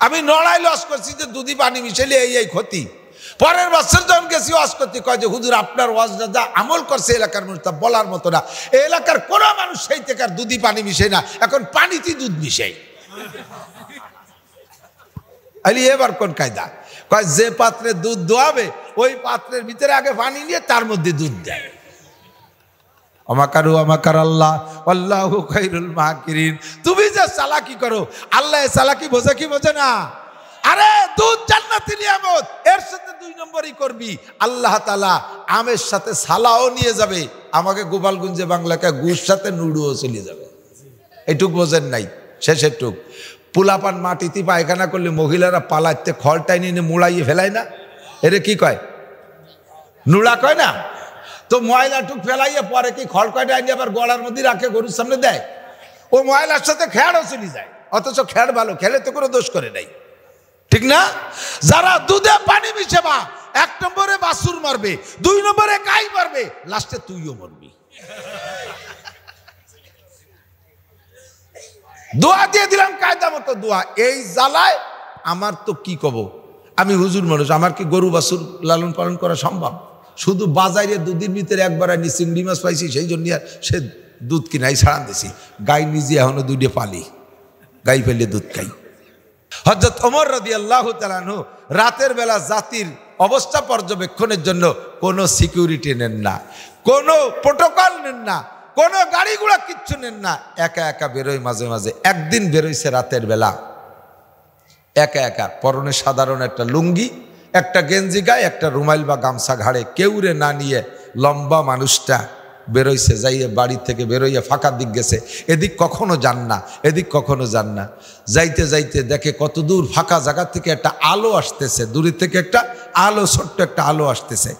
আমি নড়াইলে ওয়াজ করছি যে দুধি পানি মিশাইলে এই ক্ষতি। পরের বছর যখন গেছি ওয়াজ করতে, কয় যে হুজুর আপনার ওয়াজটা যা আমল করছে এলাকার মানুষ তা বলার মতো না। এই এলাকার কোনো মানুষ সেই থেকে আর দুধি পানি মিশাই না, এখন পানিতে দুধ মিশাই। আলি এবার কোন কায়দা? কয় যে পাত্রে দুধ দোয়াবে ওই পাত্রের ভিতরে আগে পানি নিয়ে তার মধ্যে দুধ দেয়। আমাকারু আমাকার আল্লাহ আল্লাহু খায়রুল মাকিরিন। তুমি যে চালাকি করো, আল্লাহ চালাকি বোঝে কি বোঝে না? আরে দুধ জান্নাতি নিয়ামত, এর সাথে 2 নম্বরই করবি। আল্লাহ তাআলা আমের সাথে সালাও নিয়ে যাবে, আমাকে গোপালগঞ্জে বাংলাকে গুড় সাথে নুডুও চলে যাবে। এইটুক বোঝেন নাই? শেষের টুক পোলাপান মাটিতে পায়খানা করলে মহিলারা পালাইতে খড়টাই নিয়ে মুড়াইয়ে ফেলায় না, এরে কি কয়? নুড়া কয় না? তো ময়লা টুক ফেলাইয়া পরে কি খড় কয়টা আইনি আবার গলার মধ্যে রাখে গরুর সামনে দেয়, ও ময়লার সাথে খেয়ারও চলে যায়। অথচ খেয়ার ভালো, খেলে তো কোনো দোষ করে নাই, ঠিক না? যারা দুধে পানি মিশাবা, 1 নম্বরে বাছুর মারবে, 2 নম্বরে গাই মারবে, লাস্টে তুইও মরবি। দোয়া দিয়ে দিলাম কায়দা মতো দোয়া। এই জ্বালায় আমার তো কি কব, আমি হুজুর মানুষ, আমার কি গরু বাছুর লালন পালন করা সম্ভব? শুধু বাজারে দুধের ভিতরে একবার আনি চিংড়ি মাছ পাইছি, সেই জন্য আর সে দুধ কিনাই ছাড়ান দিছি। গাই নিজে এখনো দুধে পালি, গাই ফেলে দুধ খাই। হযরত ওমর রাদিয়াল্লাহু তাআলা আনহু রাতের বেলা জাতির অবস্থা পর্যবেক্ষণের জন্য কোনো সিকিউরিটি নেন না, কোনো প্রোটোকল নেন না, কোনো গাড়ি ঘোড়া কিচ্ছু নেন না, একা একা বেরোয়। মাঝে মাঝে একদিন বেরোইছে রাতের বেলা একা একা, পরনে সাধারণ একটা লুঙ্গি, একটা গেঞ্জি গায়ে, একটা রুমাইল বা গামছা ঘাড়ে, কেউরে না নিয়ে লম্বা মানুষটা বেরোইছে। যাইয়ে বাড়ি থেকে বেরোইয়া ফাঁকা দিক গেছে, এদিক কখনো যান না, এদিক কখনো যান না। যাইতে যাইতে দেখে কত দূর ফাঁকা জায়গা থেকে একটা আলো আসতেছে, দূরে থেকে একটা আলো, ছোট্ট একটা আলো আসতেছে।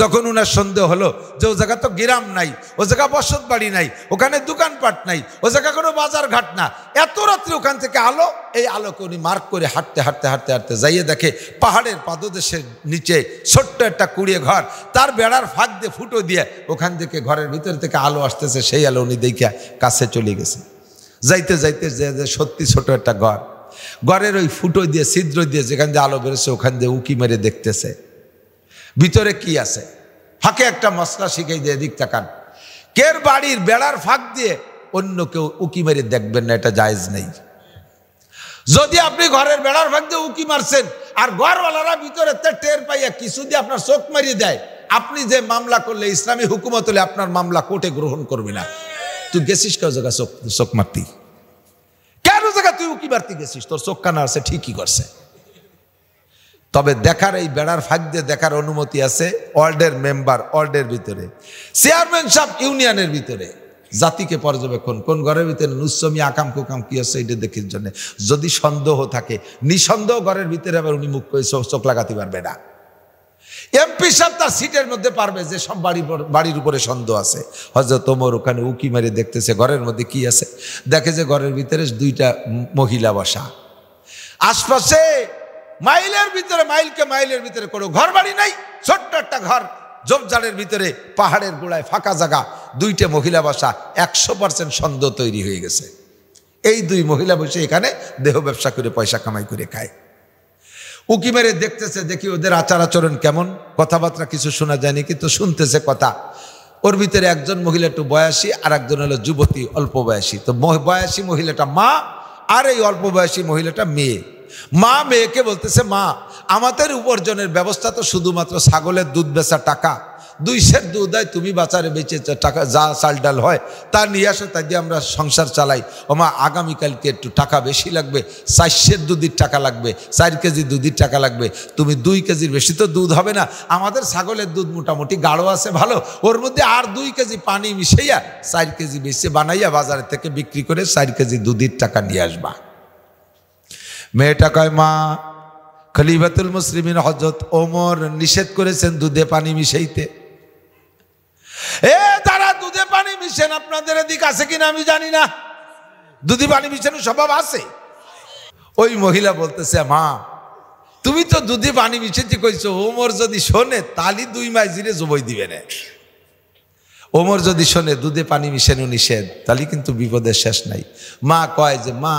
তখন উনার সন্দেহ হলো যে ও জায়গা তো গ্রাম নাই, ও জায়গা বসত বাড়ি নাই, ওখানে দোকানপাট নাই, ও জায়গা কোনো বাজার ঘাট না, এত রাত্রে ওখান থেকে আলো। এই আলোকে উনি মার্ক করে হাঁটতে হাঁটতে হাঁটতে হাঁটতে যাইয়ে দেখে পাহাড়ের পাদদেশের নিচে ছোট্ট একটা কুড়িয়ে ঘর, তার বেড়ার ফাঁক দিয়ে ফুটো দিয়ে ওখান থেকে ঘরের ভিতর থেকে আলো আসতেছে। সেই আলো উনি দেখিয়া কাছে চলে গেছে। যাইতে যাইতে যে সত্যি ছোট একটা ঘর, ঘরের ওই ফুটো দিয়ে ছিদ্র দিয়ে যেখান দিয়ে আলো বেরোচ্ছে ওখান দিয়ে উকি মেরে দেখতেছে ভিতরে কি আছে। ফাঁকে একটা মশলা শিখাই দিয়ে এদিক তাকান, কের বাড়ির বেড়ার ফাঁক দিয়ে অন্য কেউ উকি মেরে দেখবেন না, এটা জায়েজ নেই। যদি আপনি ঘরের বেড়ার ফাঁক দিয়ে উকি মারছেন আর ঘরওয়ালারা ভিতরে টের পাইয়া কিছু দিয়ে আপনার চোখ মারিয়ে দেয়, আপনি যে মামলা করলে ইসলামী হুকুমত হলে আপনার মামলা কোর্টে গ্রহণ করবে না। তুই গেছিস কেউ জায়গা চোখ মারতি, কেন জায়গা তুই উকি মারতি গেছিস? তোর চোখ কানা আছে, ঠিকই করছে। তবে দেখার, এই বেড়ার ফাঁক দিয়ে দেখার অনুমতি আছে ওয়ার্ডের মেম্বার, ওয়ার্ডের ভিতরে চেয়ারম্যান সাহেব, ইউনিয়নের ভিতরে জাতিকে পর্যবেক্ষণ, কোন ঘরের ভিতরে নুসমি আকাম কুকাম কি আছে এটা দেখার জন্য। যদি সন্দেহ থাকে, নিঃসন্দেহ ঘরের ভিতরে আবার উনি মুখ করে চোখ লাগাতে পারবে না। এমপি সাহেব তার সিটের মধ্যে পারবে যে সব বাড়ির উপরে সন্দেহ আছে। হযরত ওমর ওখানে উকি মেরে দেখতেছে ঘরের মধ্যে কি আছে। দেখে যে ঘরের ভিতরে 2টা মহিলা বসা, আশপাশে মাইলের ভিতরে, মাইলকে মাইলের ভিতরে কোনো ঘর বাড়ি নাই, ছোট্ট একটা ঘর ঝোপঝাড়ের ভিতরে পাহাড়ের গোড়ায় ফাঁকা জায়গা, 2টে মহিলা বসা। 100% সন্দেহ তৈরি হয়ে গেছে। এই 2 মহিলা বসে এখানে দেহ ব্যবসা করে পয়সা কামাই করে খায়। উকি মেরে দেখতেছে, দেখি ওদের আচার আচরণ কেমন, কথাবার্তা কিছু শোনা যায়নি কিন্তু শুনতেছে কথা। ওর ভিতরে একজন মহিলা একটু বয়সী, আর একজন হলো যুবতী, অল্প বয়সী। তো বয়সী মহিলাটা মা, আর এই অল্প বয়সী মহিলাটা মেয়ে। মা মেয়েকে বলতেছে, মা আমাদের উপার্জনের ব্যবস্থা তো শুধুমাত্র ছাগলের দুধ বেচা টাকা, 2 সের দুধ হয়, তুমি বাজারে বেচে টাকা যা চাল ডাল হয় তা নিয়ে আসো, তাই দিয়ে আমরা সংসার চালাই। ও মা আগামীকালকে একটু টাকা বেশি লাগবে, 4 সের দুধের টাকা লাগবে, 4 কেজি দুধের টাকা লাগবে। তুমি 2 কেজির বেশি তো দুধ হবে না, আমাদের ছাগলের দুধ মোটামুটি গাঢ় আছে ভালো, ওর মধ্যে আর 2 কেজি পানি মিশাইয়া 4 কেজি বেশি বানাইয়া বাজার থেকে বিক্রি করে 4 কেজি দুধের টাকা নিয়ে আসবা। মেয়েটা কয়, মা খলিফাতুল মুসলিমিন হযরত ওমর নিষেধ করেছেন দুধে পানি মিশাইতে। যারা দুধে পানি মিশেন, আপনাদের এদিক আছে কিনা আমি জানি না, দুধে পানি মিশানোর স্বভাব আছে? ওই মহিলা বলতেছে, মা তুমি তো দুধে পানি মিশাইতে কইছো, ওমর যদি শোনে তালি 2 মাস জিরে জবই দিবে না। ওমর যদি শোনে দুধে পানি মিশানো নিষেধ, তাহলে কিন্তু বিপদের শেষ নাই। মা কয় যে, মা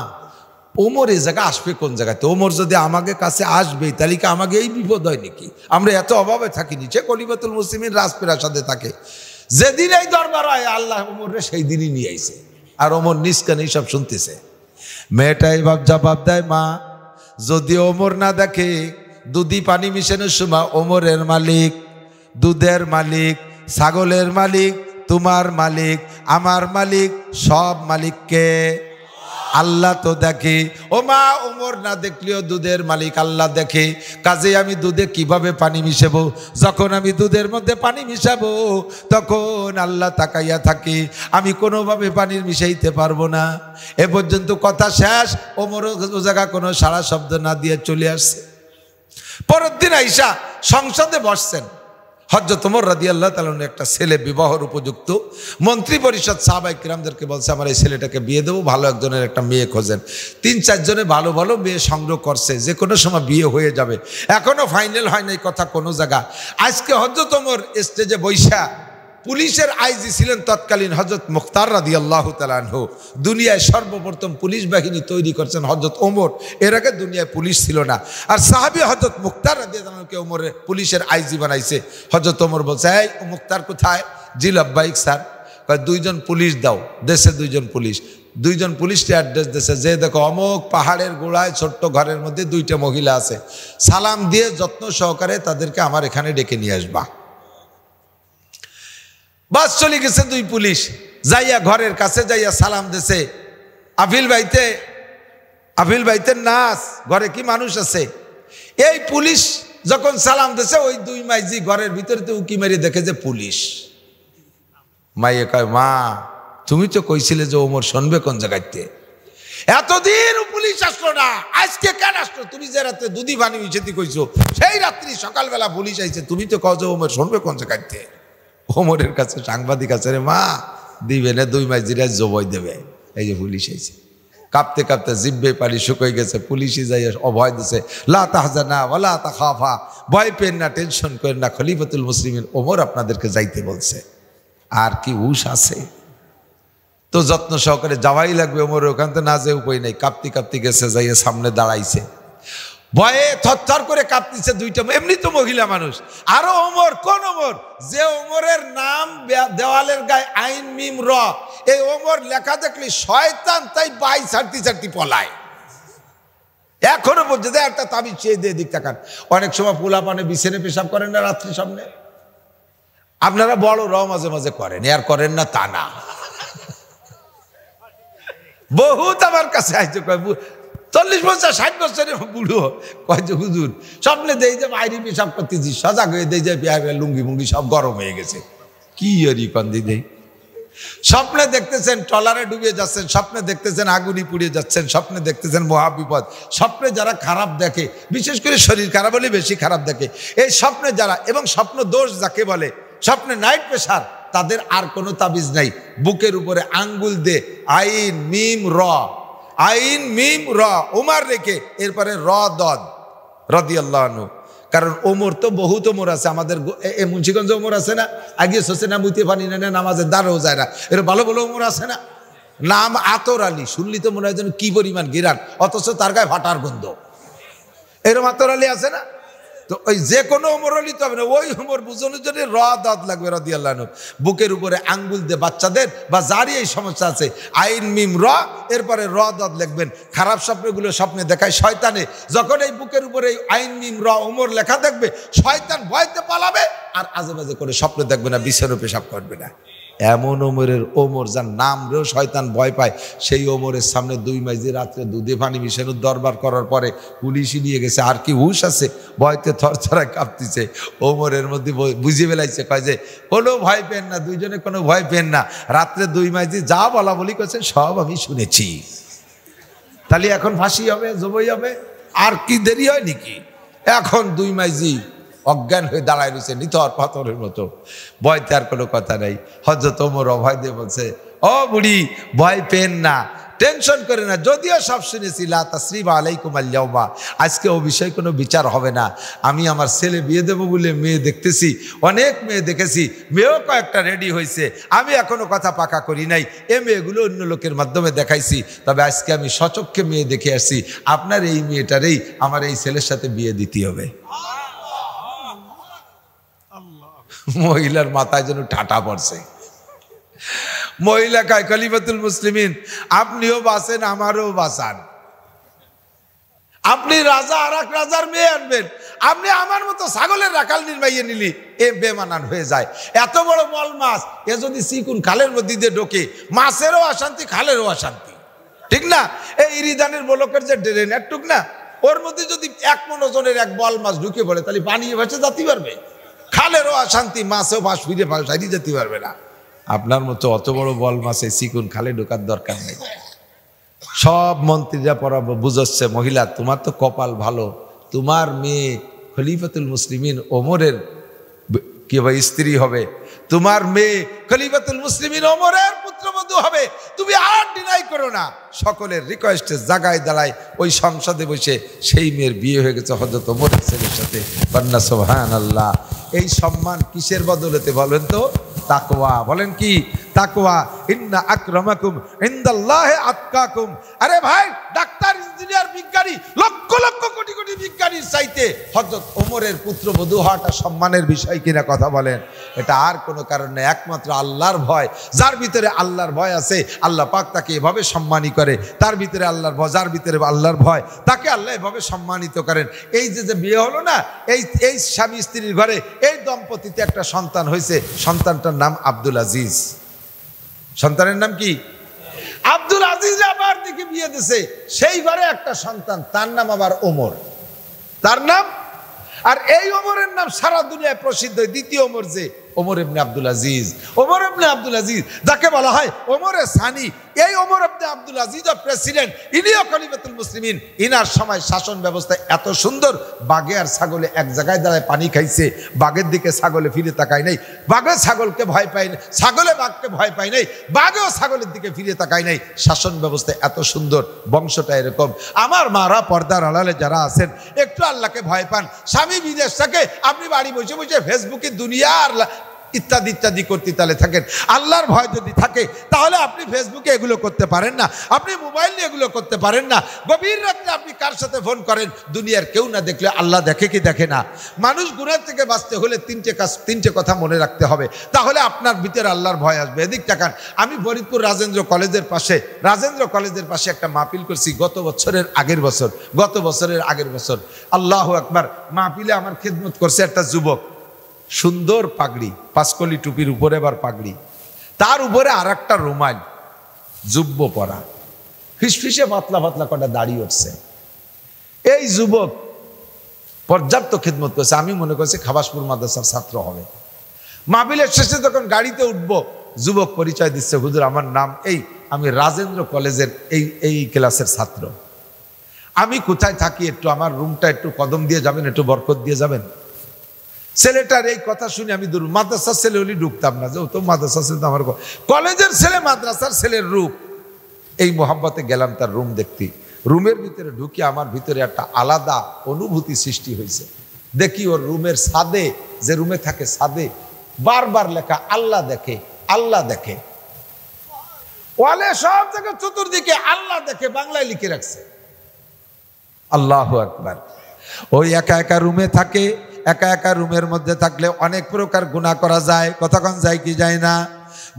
ওমর এই জায়গা আসবে কোন জায়গাতে? ওমর যদি আমাকে কাছে আসবে তাহলে কি আমাকে এই বিপদ হয় নাকি? আমরা এত অভাবে থাকিনি। সে খলিফাতুল মুসলিমিন রাজপ্রাসাদে থাকে, যেদিন এই দরবার হয় আল্লাহ ওমরে সেই দিনই নিয়ে আইছে, আর ওমর নিষ্কান সব শুনতেছে। মেয়েটাই জবাব দেয়, মা যদি ওমর না দেখে দুধি পানি মিশানোর সময় ওমরের মালিক, দুধের মালিক, ছাগলের মালিক, তোমার মালিক, আমার মালিক, সব মালিককে আল্লাহ তো দেখে। ও মা, ওমর না দেখলেও দুধের মালিক আল্লাহ দেখে, কাজে আমি দুধে কিভাবে পানি মিশাবো? যখন আমি দুধের মধ্যে পানি মিশাবো তখন আল্লাহ তাকাইয়া থাকে, আমি কোনোভাবে পানির মিশাইতে পারবো না। এ পর্যন্ত কথা শেষ। ওমর ও জায়গা কোনো সারা শব্দ না দিয়ে চলে আসছে। পরের দিন আইসা সংসদে বসছেন। হযরত ওমর রাদিয়াল্লাহু তাআলা একটা ছেলে বিবাহের উপযুক্ত, মন্ত্রী পরিষদ সাহাবায়ে কিরামদেরকে বলছে, আমার এই ছেলেটাকে বিয়ে দেবো, ভালো একজনের একটা মেয়ে খোঁজেন। 3-4 জনে ভালো ভালো মেয়ে সংগ্রহ করছে, যে কোনো সময় বিয়ে হয়ে যাবে, এখনো ফাইনাল হয় নাই কথা কোনো জায়গা। আজকে হযরত ওমর স্টেজে বৈশা, পুলিশের আইজি ছিলেন তৎকালীন হযরত মুখতার রাদিয়াল্লাহু তাআলা আনহু। দুনিয়ায় সর্বপ্রথম পুলিশ বাহিনী তৈরি করছেন হযরত ওমর, এর আগে দুনিয়ায় পুলিশ ছিল না। আর সাহাবী হযরত মুখতার রাদিয়াল্লাহু আনহুকে ওমরের পুলিশের আইজি বানাইছে। হযরত ওমর বলছে, এই মুখতার কোথায়? জি লাব্বাইক স্যার। কয় 2 জন পুলিশ দাও, দেশে 2 জন পুলিশ। 2 জন পুলিশকে অ্যাড্রেস দিয়েছে, যে দেখো অমুক পাহাড়ের গোড়ায় ছোট্ট ঘরের মধ্যে 2টা মহিলা আছে, সালাম দিয়ে যত্ন সহকারে তাদেরকে আমার এখানে ডেকে নিয়ে আসবা। বাস চলে গেছে 2 পুলিশ, যাইয়া ঘরের কাছে যাইয়া সালাম দিছে, আফিল ভাইতে নাস, ঘরে কি মানুষ আছে? এই পুলিশ যখন সালাম দিছে, ওই 2 মাইজি ঘরের ভিতরে তো উকি মেরে দেখে যে পুলিশ। মাইয়ে কয়, মা তুমি তো কইছিলে যে ওমর শুনবে কোন জায়গাতে, এতদিন পুলিশ আসলো না, আজকে কেন আসলো? তুমি যে রাতে দুধি পানি মিশাতে কইছো, সেই রাত্রি সকালবেলা পুলিশ আইছে, তুমি তো কও যে ওমর শুনবে কোন জায়গাতে। ওমরের কাছে সাংবাদিক আছে, রে মা দিবে না, 2 মাইজিরা জবাই দেবে। এই যে পুলিশ আইছে, কাঁপতে কাঁপতে জিব্বে পানি শুকিয়ে গেছে। পুলিশই যাই অভয় দিছে, লা তাহজানা ওয়ালা তাখাফা, ভয় পেন না, টেনশন করেন না, খলিফাতুল মুসলিমিন ওমর আপনাদেরকে যাইতে বলছে। আর কি হুশ আছে? তো যত্ন সহকারে যাওয়াই লাগবে। ওমর ওখান থেকে না যে উপায় নেই, কাঁপতে কাঁপতে গেছে, যাইয়ে সামনে দাঁড়াইছে, ভয়ে থরথর করে কাঁপতেছে 2টা, এমনি তো মহিলা মানুষ। আরো ওমর, কোন ওমর? যে ওমরের নাম দেওয়ালের গায়ে আইন মিম র, এই ওমর লেখা দেখলে শয়তান তাই বাই ছাড়তি পলায়। এখনো পর্যন্ত একটা তাবিজ চেয়ে দিয়ে দিক তাকান। অনেক সময় পোলা পানে বিছানে পেশাব করেন না রাত্রি সামনে, আপনারা বড় র মাঝে মাঝে করেন, আর করেন না তা না। বহুত আমার কাছে আইছে, 40-50-60 বছরের বুড়ো, কয় যে হুজুর স্বপ্নে দেই যে বাইরে পেশাব করতেছি, সজাগ হয়ে দেই যে লুঙ্গি মুঙ্গি সব গরম হয়ে গেছে। কি আরি কন্দি দেই? স্বপ্নে দেখতেছেন ট্রলারে ডুবে যাচ্ছেন, স্বপ্নে দেখতেছেন আগুনি পুড়িয়ে যাচ্ছেন, স্বপ্নে দেখতেছেন মহাবিপদ। স্বপ্নে যারা খারাপ দেখে, বিশেষ করে শরীর খারাপ হলে বেশি খারাপ দেখে, এই স্বপ্নে যারা, এবং স্বপ্ন দোষ যাকে বলে, স্বপ্নে নাইট প্রেশার, তাদের আর কোনো তাবিজ নাই। বুকের উপরে আঙ্গুল দে আইন মিম র, আইন মিম র ওমর রেখে এরপরে র দদ রাদিয়াল্লাহু আনহু। কারণ ওমর তো বহুত ওমর আছে আমাদের। মুন্সিগঞ্জ ওমর আছে না, আগে সোসে না মুতে পানি না, নামাজের দ্বারাও যায় না, এর ভালো ভালো ওমর আছে না। নাম আতর আলী, শুনলি তো মনে হয় যেন কি পরিমাণ গিরান, অথচ তার গায়ে ফাটার গন্ধ। এরম আতর আলী আছে না? তো ওই যে কোনো ওমর আলী তো হবে না, ওই ওমর বুঝানোর জন্য র দাঁত লাগবে রাদিয়াল্লাহু আনহু। বুকের উপরে আঙ্গুল দিয়ে বাচ্চাদের বা যারই এই সমস্যা আছে আইন মিম র, এরপরে র দাঁত লিখবেন। খারাপ স্বপ্নগুলো স্বপ্নে দেখায় শয়তানে, যখন এই বুকের উপরে আইন মিম র ওমর লেখা দেখবে, শয়তান ভয়তে পালাবে, আর আজে বাজে করে স্বপ্ন দেখবে না, বিছানো পেশাব করবে না। এমন ওমরের ওমর যার নাম রেও শয়তান ভয় পায়, সেই ওমরের সামনে 2 মাইজি রাত্রে দুধে পানি মিশানোর দরবার করার পরে পুলিশই নিয়ে গেছে। আর কি হুশ আছে? ভয়তে থরথরায় কাঁপতেছে। ওমরের মধ্যে বুঝে বেলাইছে, কয় যে কোনো ভয় পেন না, 2 জনে কোনো ভয় পেন না, রাত্রে 2 মাইজি যা বলা বলি করছেন সব আমি শুনেছি। তাহলে এখন ফাঁসি হবে, জবই হবে, আর কি দেরি হয় নাকি? এখন 2 মাইজি অজ্ঞান হয়ে দাঁড়ায় রয়েছে নিথর পাথরের মতো, ভয়তে আর কোনো কথা নাই। হযরত ওমর অভয় দিয়ে বলছে, ও বুড়ি ভয় পেন না, টেনশন করে না। যদিও সব শুনেছি লা তাসরিবা আলাইকুম আল ইয়াউমা, আজকে ও বিষয়ে কোনো বিচার হবে না। আমি আমার ছেলে বিয়ে দেবো বলে মেয়ে দেখতেছি, অনেক মেয়ে দেখেছি, মেয়েও কয়েকটা রেডি হয়েছে, আমি এখনো কথা পাকা করি নাই। এ মেয়েগুলো অন্য লোকের মাধ্যমে দেখাইছি, তবে আজকে আমি সচক্ষে মেয়ে দেখে আসছি, আপনার এই মেয়েটারেই আমার এই ছেলের সাথে বিয়ে দিতে হবে। মহিলার মাথায় যেন ঠাটা পড়ছে। মহিলা কয় খলিফাতুল মুসলিমিন, আপনিও বাঁচেন আমারও বাঁচান। আপনি রাজা আর এক রাজার মেয়ে আনবেন, আপনি আমার মতো ছাগলের রাখাল নির্বাইয়ে নিলি, এ বেমানান হয়ে যায়। এত বড় বল মাছ, এ যদি চিকুন খালের মধ্যে দিয়ে ঢোকে, মাছেরও অশান্তি, খালেরও অশান্তি, ঠিক না? এই ইরিদানের বলকের যে ড্রেন একটুক না, ওর মধ্যে যদি 1 মণ ওজনের এক বল মাছ ঢুকে পড়ে, তাহলে পানি ভেসে যেতে পারবে? খালেরও অশান্তি, মাছেও বাস ফিরে সাইডে যেতে পারবে না। আপনার মতো অত বড় বল মাছে চিকুন খালে ঢোকার দরকার নেই। সব মন্ত্রীরা পড়াবো বুঝাচ্ছে, মহিলা তোমার তো কপাল ভালো, তোমার মেয়ে খলিফাতুল মুসলিমিন ওমরের কি ভাই স্ত্রী হবে, তোমার মেয়ে খলিফাতুল মুসলিমিন ওমরের পুত্রবধূ হবে, তুমি আর ডিনাই করো না। সকলের রিকোয়েস্টে জায়গায় দাঁড়ায় ওই সংসদে বসে সেই মেয়ের বিয়ে হয়ে গেছে হযরত ওমরের ছেলের সাথে। বন্না সুবহানাল্লাহ। এই সম্মান কিসের বদলতে বলেন তো? তাকওয়া। বলেন কি? তাকওয়া। ইন্না আকরামাকুম ইনদাল্লাহি আতকাকুম। আরে ভাই, ডাক্তার, ইঞ্জিনিয়ার, বিজ্ঞানী, লক্ষ লক্ষ কোটি কোটি বিজ্ঞানীর চাইতে হযরত ওমরের পুত্রবধূ হওয়াটা সম্মানের বিষয় কিনা কথা বলেন? এটা আর কোনো কারণ নেই, একমাত্র আল্লাহর ভয়। যার ভিতরে আল্লাহর ভয় আছে, আল্লাহ পাক তাকে এভাবে সম্মানিত করে। তার ভিতরে আল্লাহর ভয়, যার ভিতরে আল্লাহর ভয়, তাকে আল্লাহ এভাবে সম্মানিত করেন। এই যে বিয়ে হলো না, এই স্বামী স্ত্রীর ঘরে এই দম্পতিতে একটা সন্তান হয়েছে, সন্তানটার নাম আব্দুল আজিজ। সন্তানের নাম কি? আব্দুল আজিজ। আবার দিকে বিয়ে দিছে, সেই ঘরে একটা সন্তান, তার নাম আবার ওমর, তার নাম। আর এই ওমরের নাম সারা দুনিয়ায় প্রসিদ্ধ। দ্বিতীয় ওমর যে ওমর ইবনে আব্দুল আজিজ, ওমর ইবনে আব্দুল আজিজ যাকে বলা হয় ওমরে সানি, এই ওমর ইবনে আব্দুল আজিজ প্রেসিডেন্ট, ইনিও খলিফাতুল মুসলিমিন। ইনার সময় শাসন ব্যবস্থা এত সুন্দর, বাঘে আর ছাগলে এক জায়গায় দাঁড়ায় পানি খাইছে, বাঘের দিকে ছাগলে ফিরে তাকায় নাই, বাঘে ছাগলকে ভয় পায় না, ছাগলে বাঘকে ভয় পায় নাই, বাঘেও ছাগলের দিকে ফিরে তাকায় নাই। শাসন ব্যবস্থা এত সুন্দর, বংশটা এরকম। আমার মারা পর্দার আড়ালে যারা আছেন, একটু আল্লাহকে ভয় পান। স্বামী বিদেশ থাকে, আপনি বাড়ি বসে বসে ফেসবুকে দুনিয়া আর ইত্যাদি ইত্যাদি করতে তাহলে থাকেন। আল্লাহর ভয় যদি থাকে তাহলে আপনি ফেসবুকে এগুলো করতে পারেন না, আপনি মোবাইল নিয়ে এগুলো করতে পারেন না। গভীর রাত্রে আপনি কার সাথে ফোন করেন, দুনিয়ার কেউ না দেখলে আল্লাহ দেখে কি দেখে না? মানুষ গুনাহ থেকে বাঁচতে হলে তিনটে কথা মনে রাখতে হবে, তাহলে আপনার ভিতরে আল্লাহর ভয় আসবে। এদিক তাকান, আমি ফরিদপুর রাজেন্দ্র কলেজের পাশে একটা মাহফিল করছি গত বছরের আগের বছর। আল্লাহু আকবার। মাহফিলে আমার খেদমত করছে একটা যুবক, সুন্দর পাগড়ি, পাঁচকলি টুপির উপরে আবার পাগড়ি, তার উপরে আর একটা রুমাল, জুব্ব পরা, ফিসফিসে পাতলা পাতলা কটা দাড়ি উঠছে। এই যুবক পর্যাপ্ত খেদমত করছে। আমি মনে করছি খাবাসপুর মাদ্রাসার ছাত্র হবে। মাহফিলের শেষে যখন গাড়িতে উঠবো, যুবক পরিচয় দিচ্ছে, হুজুর আমার নাম এই, আমি রাজেন্দ্র কলেজের এই ক্লাসের ছাত্র। আমি কোথায় থাকি, একটু আমার রুমটা একটু কদম দিয়ে যাবেন, একটু বরকত দিয়ে যাবেন। ছেলেটার এই কথা শুনে আমি দূর, মাদ্রাসার ছেলে হলে ঢুকতাম না, যে ও তো মাদ্রাসার ছেলে, আমার কলেজের ছেলে, মাদ্রাসার ছেলের রূপ। এই মোহাম্মতে গেলাম তার রুম দেখতে। রুমের ভিতরে ঢুকে আমার ভিতরে একটা আলাদা অনুভূতি সৃষ্টি হয়েছে। দেখি ওর রুমের ছাদে, যে রুমে থাকে ছাদে বারবার লেখা আল্লাহ দেখে, আল্লাহ দেখে। ওয়ালে সব জায়গায় চতুর্দিকে আল্লাহ দেখে বাংলায় লিখে রাখছে। আল্লাহু আকবার। ওই একা একা রুমে থাকে, একা একা রুমের মধ্যে থাকলে অনেক প্রকার গুনাহ করা যায়। কতক্ষণ যায় কি যায় না?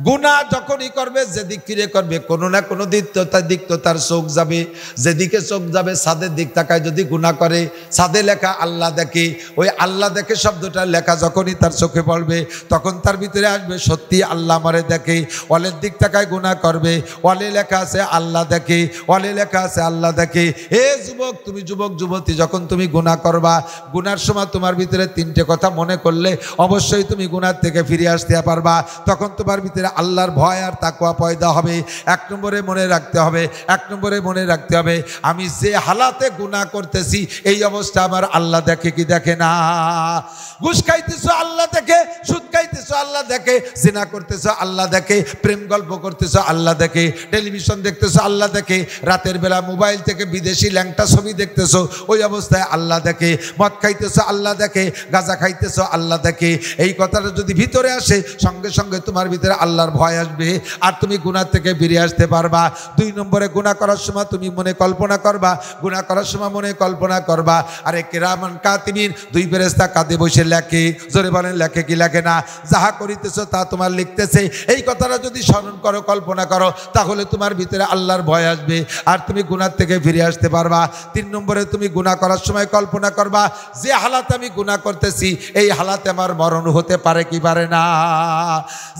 গুনাহ যখনই করবে, যেদিক ফিরে করবে, কোনো না কোনো দিক তো তার চোখ যাবে। যেদিকে চোখ যাবে, ছাদের দিক তাকায় যদি গুনাহ করে, ছাদে লেখা আল্লাহ দেখে। ওই আল্লাহ দেখে শব্দটা লেখা যখনই তার চোখে পড়বে, তখন তার ভিতরে আসবে সত্যি আল্লাহ আমারে দেখে। ওয়ালের দিক তাকায় গুনাহ করবে, ওয়ালে লেখা আছে আল্লাহ দেখে, ওয়ালে লেখা আছে আল্লাহ দেখে। এ যুবক, তুমি যুবক যুবতী, যখন তুমি গুনাহ করবা, গুনার সময় তোমার ভিতরে তিনটে কথা মনে করলে অবশ্যই তুমি গুনার থেকে ফিরে আসতে পারবা। তখন তোমার ভিতরে আল্লাহর ভয় আর তাকওয়া পয়দা হবে। এক নম্বরে মনে রাখতে হবে, আমি যে হালাতে গুনাহ করতেছি, এই অবস্থা আমার আল্লাহ দেখে কি দেখে না? ঘুষ খাইতেছো আল্লাহ দেখে, সুদ খাইতেছো খাইতেছো আল্লাহ দেখে, জিনা করতেছো আল্লাহ দেখে, প্রেম গল্প করতেছো আল্লাহ দেখে, টেলিভিশন দেখতেছো আল্লাহ দেখে, রাতের বেলা মোবাইল থেকে বিদেশি ল্যাংটা ছবি দেখতেছো ওই অবস্থায় আল্লাহ দেখে, মদ খাইতেছো আল্লাহ দেখে, গাঁজা খাইতেছো আল্লাহ দেখে। এই কথাটা যদি ভিতরে আসে সঙ্গে সঙ্গে তোমার ভিতরে আল্লাহর ভয় আসবে আর তুমি গুনাহ থেকে বেরিয়ে আসতে পারবা। 2 নম্বরে গুনাহ করার সময় তুমি মনে কল্পনা করবা, গুনাহ করার সময় মনে কল্পনা করবা আরে কিরামান কাতিবিন, 2 ফেরেশতা কাঁধে বসে লেখে। জোরে বলেন লেখে কি লেখে না? যাহা করিতেছো তা তোমার লিখতেছে। এই কথাটা যদি স্মরণ করো, কল্পনা করো, তাহলে তোমার ভিতরে আল্লাহর ভয় আসবে আর তুমি গুনাহ থেকে ফিরে আসতে পারবা। 3 নম্বরে তুমি গুনাহ করার সময় কল্পনা করবা যে হালাতে আমি গুনাহ করতেছি এই হালাতে আমার মরণ হতে পারে কি পারে না।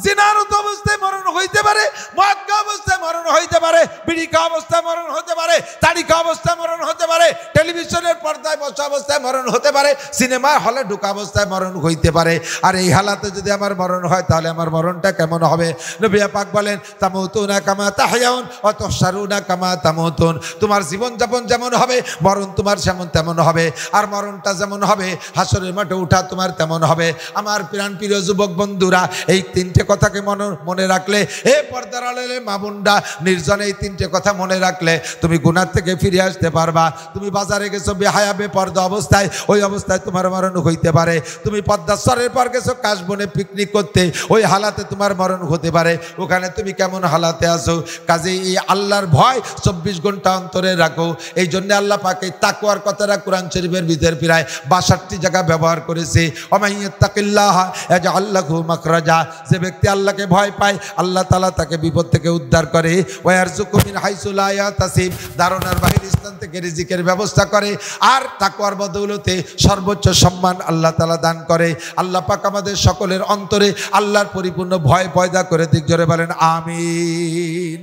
জিনার অবস্থায় মরণ হইতে পারে, মদ খাওয়া অবস্থায় মরণ হইতে পারে, বিড়ি খাওয়া অবস্থায় মরণ হতে পারে, তাড়ি খাওয়া অবস্থায় মরণ হতে পারে, টেলিভিশনের পর্দায় বসা অবস্থায় মরণ হতে পারে, সিনেমা হলে ঢোকা অবস্থায় মরণ হইতে পারে। আর এই হালাতে যদি আমার মরণ হয় তাহলে আমার মরণটা কেমন হবে? নবী পাক বলেন তামুতুনা কামা তাহয়াউন ওয়া তুহশারুনা কামা তামুতুন। তোমার জীবন যাপন যেমন হবে মরণ তোমার যেমন তেমন হবে, আর মরণটা যেমন হবে হাসরের মাঠে ওঠা তোমার তেমন হবে। আমার প্রাণ প্রিয় যুবক বন্ধুরা, এই 3টে কথাকে মনে রাখলে, এ পর্দার আড়ালে মা বোনরা নির্জনে এই 3টে কথা মনে রাখলে তুমি গুনাহ থেকে ফিরে আসতে পারবা। তুমি বাজারে গেছো বেহায়া বেপর্দা অবস্থায়, ওই অবস্থায় তোমার মরণ হইতে পারে। তুমি পদ্মাসরের পর গেছো কাশবনে পিকনিক করতে, ওই হালাতে তোমার মরণ হতে পারে। ওখানে তুমি কেমন হালাতে আছো? কাজে এই আল্লাহর ভয় 24 ঘন্টা অন্তরে রাখো। এই জন্য আল্লাহ পাক এই তাকওয়ার কথাটা কোরআন শরীফের ভিতর প্রায় 62 জায়গা ব্যবহার করেছে। ওমাইয়াত্তাকিল্লাহ ইয়াজআল লাহু মাখরাজা। যে ব্যক্তি আল্লাহকে ভয় পায় আল্লাহ তাআলা তাকে বিপদ থেকে উদ্ধার করে। ওয়া ইয়ারযুকু মিন হাইসু লা ইয়াহতাসিব, ধারণার বাহির স্থান থেকে রিজিকের ব্যবস্থা করে। আর তাকওয়ার বদৌলতে সর্বোচ্চ সম্মান আল্লাহ তাআলা দান করে। আল্লাহ পাক আমাদের সকলের অন্তরে আল্লাহর পরিপূর্ণ ভয় পয়দা করে দিক। জোরে বলেন আমিন।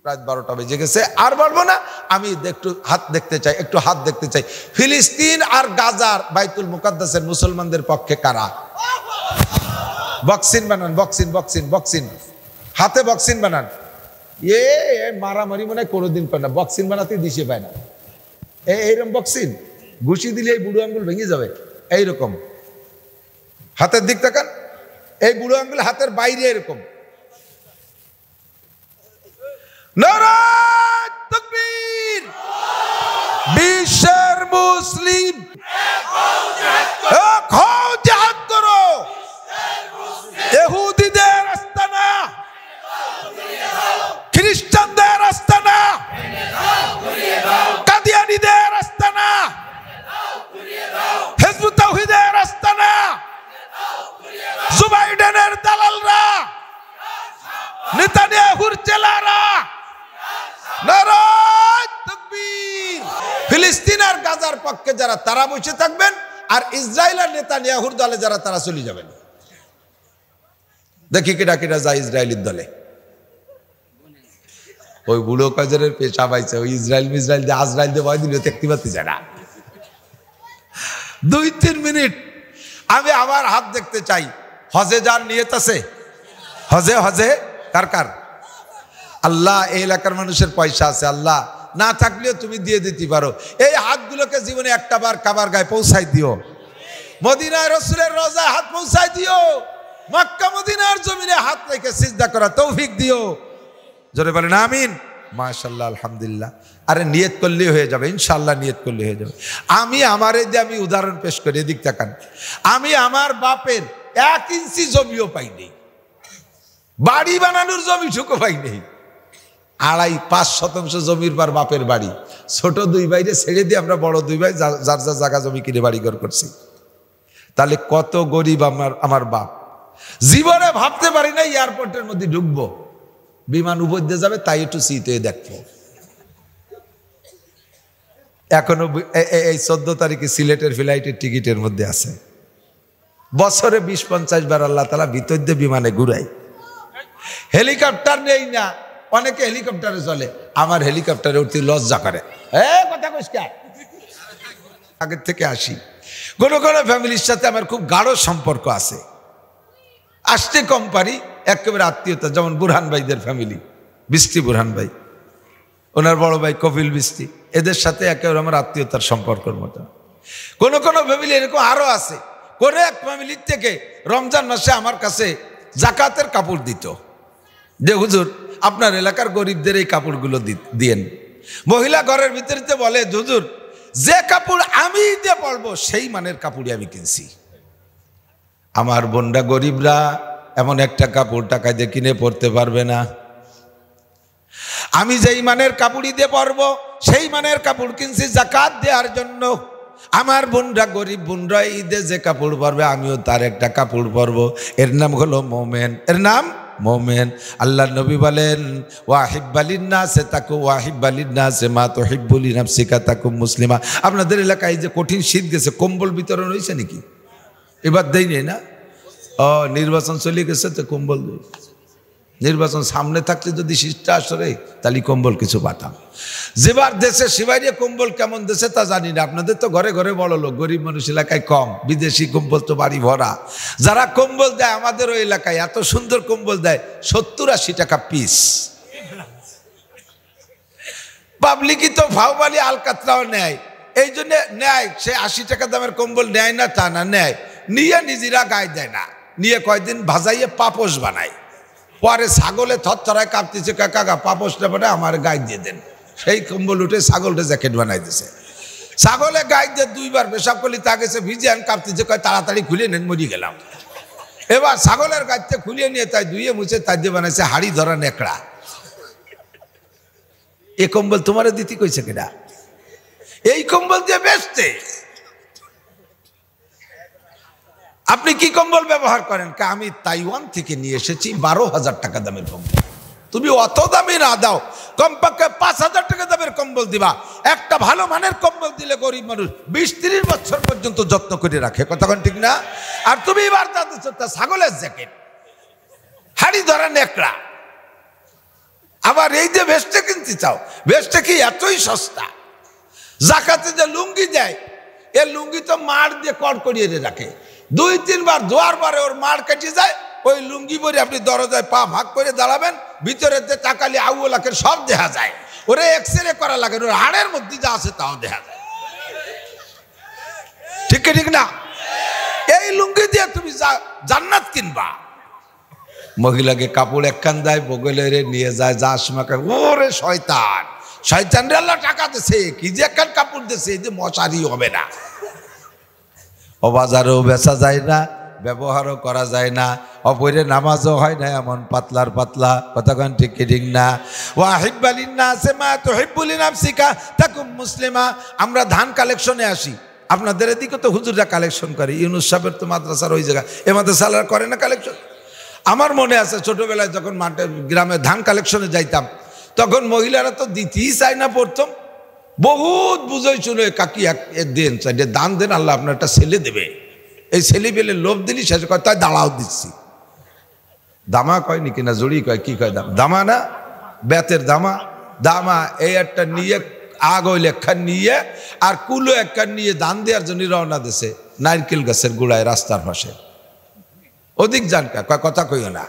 রাত 12টা বেজে গেছে, আর বলবো না। আমি একটু হাত দেখতে চাই, একটু হাত দেখতে চাই। ফিলিস্তিন আর গাজার বাইতুল মুকাদ্দাসের মুসলমানদের পক্ষে কারা? বক্সিন বানান, বক্সিন বক্সিন বক্সিন, হাতে বক্সিন বানান। মারামারি মনে হয় কোনোদিন পায় না, বক্সিন বানাতে দিশে পায় না। এইরকম বক্সিন ঘুষি দিলে এই বুড়ো আঙ্গুল ভেঙে যাবে। এইরকম হাতের দিক তাকান, এই বুড়ো আঙ্গুল হাতের বাইরে এরকম। নারায়ে তাকবীর। বিশ্বের মুসলিম এক হও, জিহাদ করো। ইহুদিদের আস্তানা, খ্রিস্টানদের আস্তানা, কাদিয়ানীদের আস্তানা, হিজবুত তাওহীদের আস্তানা, জুবাইডেনের দালালরা, নেতানিয়াহুর চেলারা। নারায়ে তাকবীর। ফিলিস্তিন আর গাজার পক্ষে যারা তারা বসে থাকবেন, আর ইসরায়েল আর নেতানিয়াহুর দলে যারা তারা চলে যাবেন। দেখি কেটা কেটা যায় ইসরায়েলের দলে। ওই বুড়ো কাজের পেশা পাইছে, ওই ইসরায়েল দিয়ে আজরাইল দিয়ে ভয় দিল, দেখতে পাচ্ছি না। 2-3 মিনিট আমি আবার হাত দেখতে চাই। হজে যার নিয়ত আছে? হজে হজে কার কার? আল্লাহ, এই এলাকার মানুষের পয়সা আছে, আল্লাহ না থাকলেও তুমি দিয়ে দিতে পারো। এই হাতগুলোকে জীবনে একটা বার কাবার গায়ে পৌঁছাই দিও। মদিনায় রাসূলের রওজায় হাত পৌঁছাই দিও। মক্কা মদিনার জমিনে হাত রেখে সিজদা করা তৌফিক দিও। জোরে বলেন আমিন। মাশাআল্লাহ, আলহামদুলিল্লাহ। আরে নিয়ত করলেই হয়ে যাবে, ইনশাআল্লাহ নিয়ত করলে হয়ে যাবে। আমি আমি উদাহরণ পেশ করি, এদিক তাকান। আমি আমার বাপের 1 ইঞ্চি জমিও পাইনি, বাড়ি বানানোর জমিটুকু পাইনি। 2.5-5 শতাংশ জমির পর বাপের বাড়ি। ছোট 2 ভাইরে ছেড়ে দিয়ে আমরা বড় 2 ভাই যার যার জায়গা জমি কিনে বাড়িঘর করছি। তাহলে কত গরিব আমার বাপ। জীবনে ভাবতে পারি না এয়ারপোর্টের মধ্যে ঢুকবো, বিমান উপর দিয়ে যাবে, তাই একটু শীতে দেখবো। এখনো এই 14 তারিখে সিলেটের ফ্লাইটের টিকিটের মধ্যে আছে। বছরে 20-50 বার আল্লাহ তাআলা ভিতর দিয়ে বিমানে ঘুরাই। হেলিকপ্টার নেই না, অনেকে হেলিকপ্টারে চলে, আমার হেলিকপ্টারে উঠতে লজ্জা করে। কথা কইস কে? আগের থেকে আসি। কোন কোন ফ্যামিলির সাথে আমার খুব গাঢ় সম্পর্ক আছে, আসতে কম পারি, একেবারে আত্মীয়তা। যেমন বুরহান ভাইদের ফ্যামিলি, বৃষ্টি বুরহান ভাই, ওনার বড় ভাই কপিল বৃষ্টি, এদের সাথে একেবারে আমার আত্মীয়তার সম্পর্কের মতো। কোন কোন ফ্যামিলি এরকম আরো আছে, করে এক ফ্যামিলির থেকে রমজান মাসে আমার কাছে জাকাতের কাপড় দিত, যে হুজুর আপনার এলাকার গরিবদের এই কাপড়গুলো দিয়েন। মহিলা ঘরের ভিতরে বলে, হুজুর যে কাপড় আমি দিয়ে পরবো সেই মানের কাপড়ই আমি কিনছি। আমার বোনরা গরিবরা এমন একটা কাপড় টাকা দিয়ে কিনে পরতে পারবে না। আমি যেই মানের কাপড়ই দিয়ে পরবো সেই মানের কাপড় কিনছি জাকাত দেওয়ার জন্য। আমার বোনরা গরিব বোনরা ঈদে যে কাপড় পরবে আমিও তার একটা কাপড় পরবো। এর নাম হলো মোমেন, এর নাম মোমেন। আল্লাহ নবী বলেন, ওয়াহিব্বালিন নাসে তাকু ওয়াহিব্বালিন নাসে মা তুহিব্বুলি নাফসিকা তাকুম মুসলিমা। আপনাদের এলাকায় যে কঠিন শীত গেছে, কম্বল বিতরণ হয়েছে নাকি? এবার দেই নেই না? নির্বাচন চলে গেছে তো কম্বল। নির্বাচন সামনে থাকলে যদি শীতটা আসরে তাহলে কম্বল কিছু পাতাম। যেবার দেশে সেবাইরে কম্বল কেমন দেশে তা জানি না। আপনাদের তো ঘরে ঘরে বড় লোক, গরিব মানুষ এলাকায় কম, বিদেশি কম্বল তো বাড়ি ভরা। যারা কম্বল দেয় আমাদের ওই এলাকায় এত সুন্দর কম্বল দেয়, 70-80 টাকা পিস। পাবলিকই তো ভাওবালি আলকাতরাও নেয়, এই জন্য নেয়। সে 80 টাকা দামের কম্বল নেয় না তা না, নেয়, নিয়ে নিজেরা গায়ে দেয় না, নিয়ে কয়দিন ভাজাইয়ে পাপোশ বানায়। পরে ছাগলে থরথরায় কাঁপতেছে, কাকা পাপোশটা বানায় আমার গায়ে দিয়ে দেন। সেই কম্বল উঠে ছাগলটা জ্যাকেট বানাই দিছে। ছাগলে গায়ে দিয়ে 2 বার পেশাব করলি তা গেছে ভিজে, আমি কাঁপতেছে, কয় তাড়াতাড়ি খুলে নেন, মরি গেলাম। এবার ছাগলের গাইতে খুলিয়ে নিয়ে তাই ধুয়ে মুছে তাই দিয়ে বানাইছে হাড়ি ধরা নেকড়া। এ কম্বল তোমারে দিতে কইছে কেডা? এই কম্বল দিয়ে বেচতে। আপনি কি কম্বল ব্যবহার করেন? আমি তাইওয়ান থেকে নিয়ে এসেছি 12,000 টাকা দামের কম্বল। তুমি অত দামি না দাও, কমপক্ষে 5,000 টাকা দামের কম্বল দিবা। একটা ভালো মানের কম্বল দিলে গরিব মানুষ 20-30 বছর পর্যন্ত যত্ন করে রাখে, কথা ঠিক না? আর তুমি এবার ছাগলের জ্যাকেট, হাড়ি ধরা নেকড়া, আবার এই যে ভেস্টে কিনতে চাও, ভেস্টে কি এতই সস্তা? জাকাতে যে লুঙ্গি দেয়, এ লুঙ্গি তো মার দিয়ে কড়কড়িয়ে রাখে, 2-3 বার ধোয়ার পরে ওর মার কেটে যায়। ওই লুঙ্গি পরে আপনি দরজায় পা ভাগ করে দাঁড়াবেন, ভিতরে তাকালে আউলাকের সব দেখা যায়। ওরে এক্সরে করা লাগে, ওর হাড়ের মধ্যে যা আছে তাও দেখা যায়। ঠিক না? এই লুঙ্গি দিয়ে তুমি জান্নাত কিনবা। মহিলাকে কাপড় একখান দেয়, বগলে নিয়ে যায়, যা আসমাকে, ওরে শয়তান, শয়তান রে আল্লাহ টাকা দিছে, কি যে একখান কাপড় দিছে, এই যে মশারি হবে না। বাজারেও বেচা যায় না, ব্যবহারও করা যায় না, অপরে নামাজও হয় না, এমন পাতলার পাতলা, কতক্ষণ ঠিক না? ওয়াহিব্বালিন নাসে মা তুহিব্বুলি নাফসিকা তাকুম মুসলিমা। আমরা ধান কালেকশনে আসি, আপনাদের এদিকে তো হুজুররা কালেকশন করে, ইউনুস সাহেবের তো মাদ্রাসার ওই জায়গা, এ মাদ্রাসারা করে না কালেকশন? আমার মনে আছে ছোটবেলায় যখন মাঠে গ্রামে ধান কালেকশনে যাইতাম, তখন মহিলারা তো দিতেই চায় না। প্রথম বহুত বুঝাই শুনে, কাকি দেন, দান দেন, আল্লাহ আপনার একটা ছেলে দেবে। এই ছেলে পেলে লোভ দিলি, শেষ কয় তাই দাঁড়াও দিচ্ছি। দামা কয় নাকি না জড়ি কয়, কি কয়? দামা না, বেতের দামা। দামা এই একটা নিয়ে আগ ওই লেখান নিয়ে আর কুলো একখান নিয়ে দান দেওয়ার জন্য রওনা দিছে নারকেল গাছের গোড়ায় রাস্তার পাশে। অধিক জানকা কয় কথা কইও না,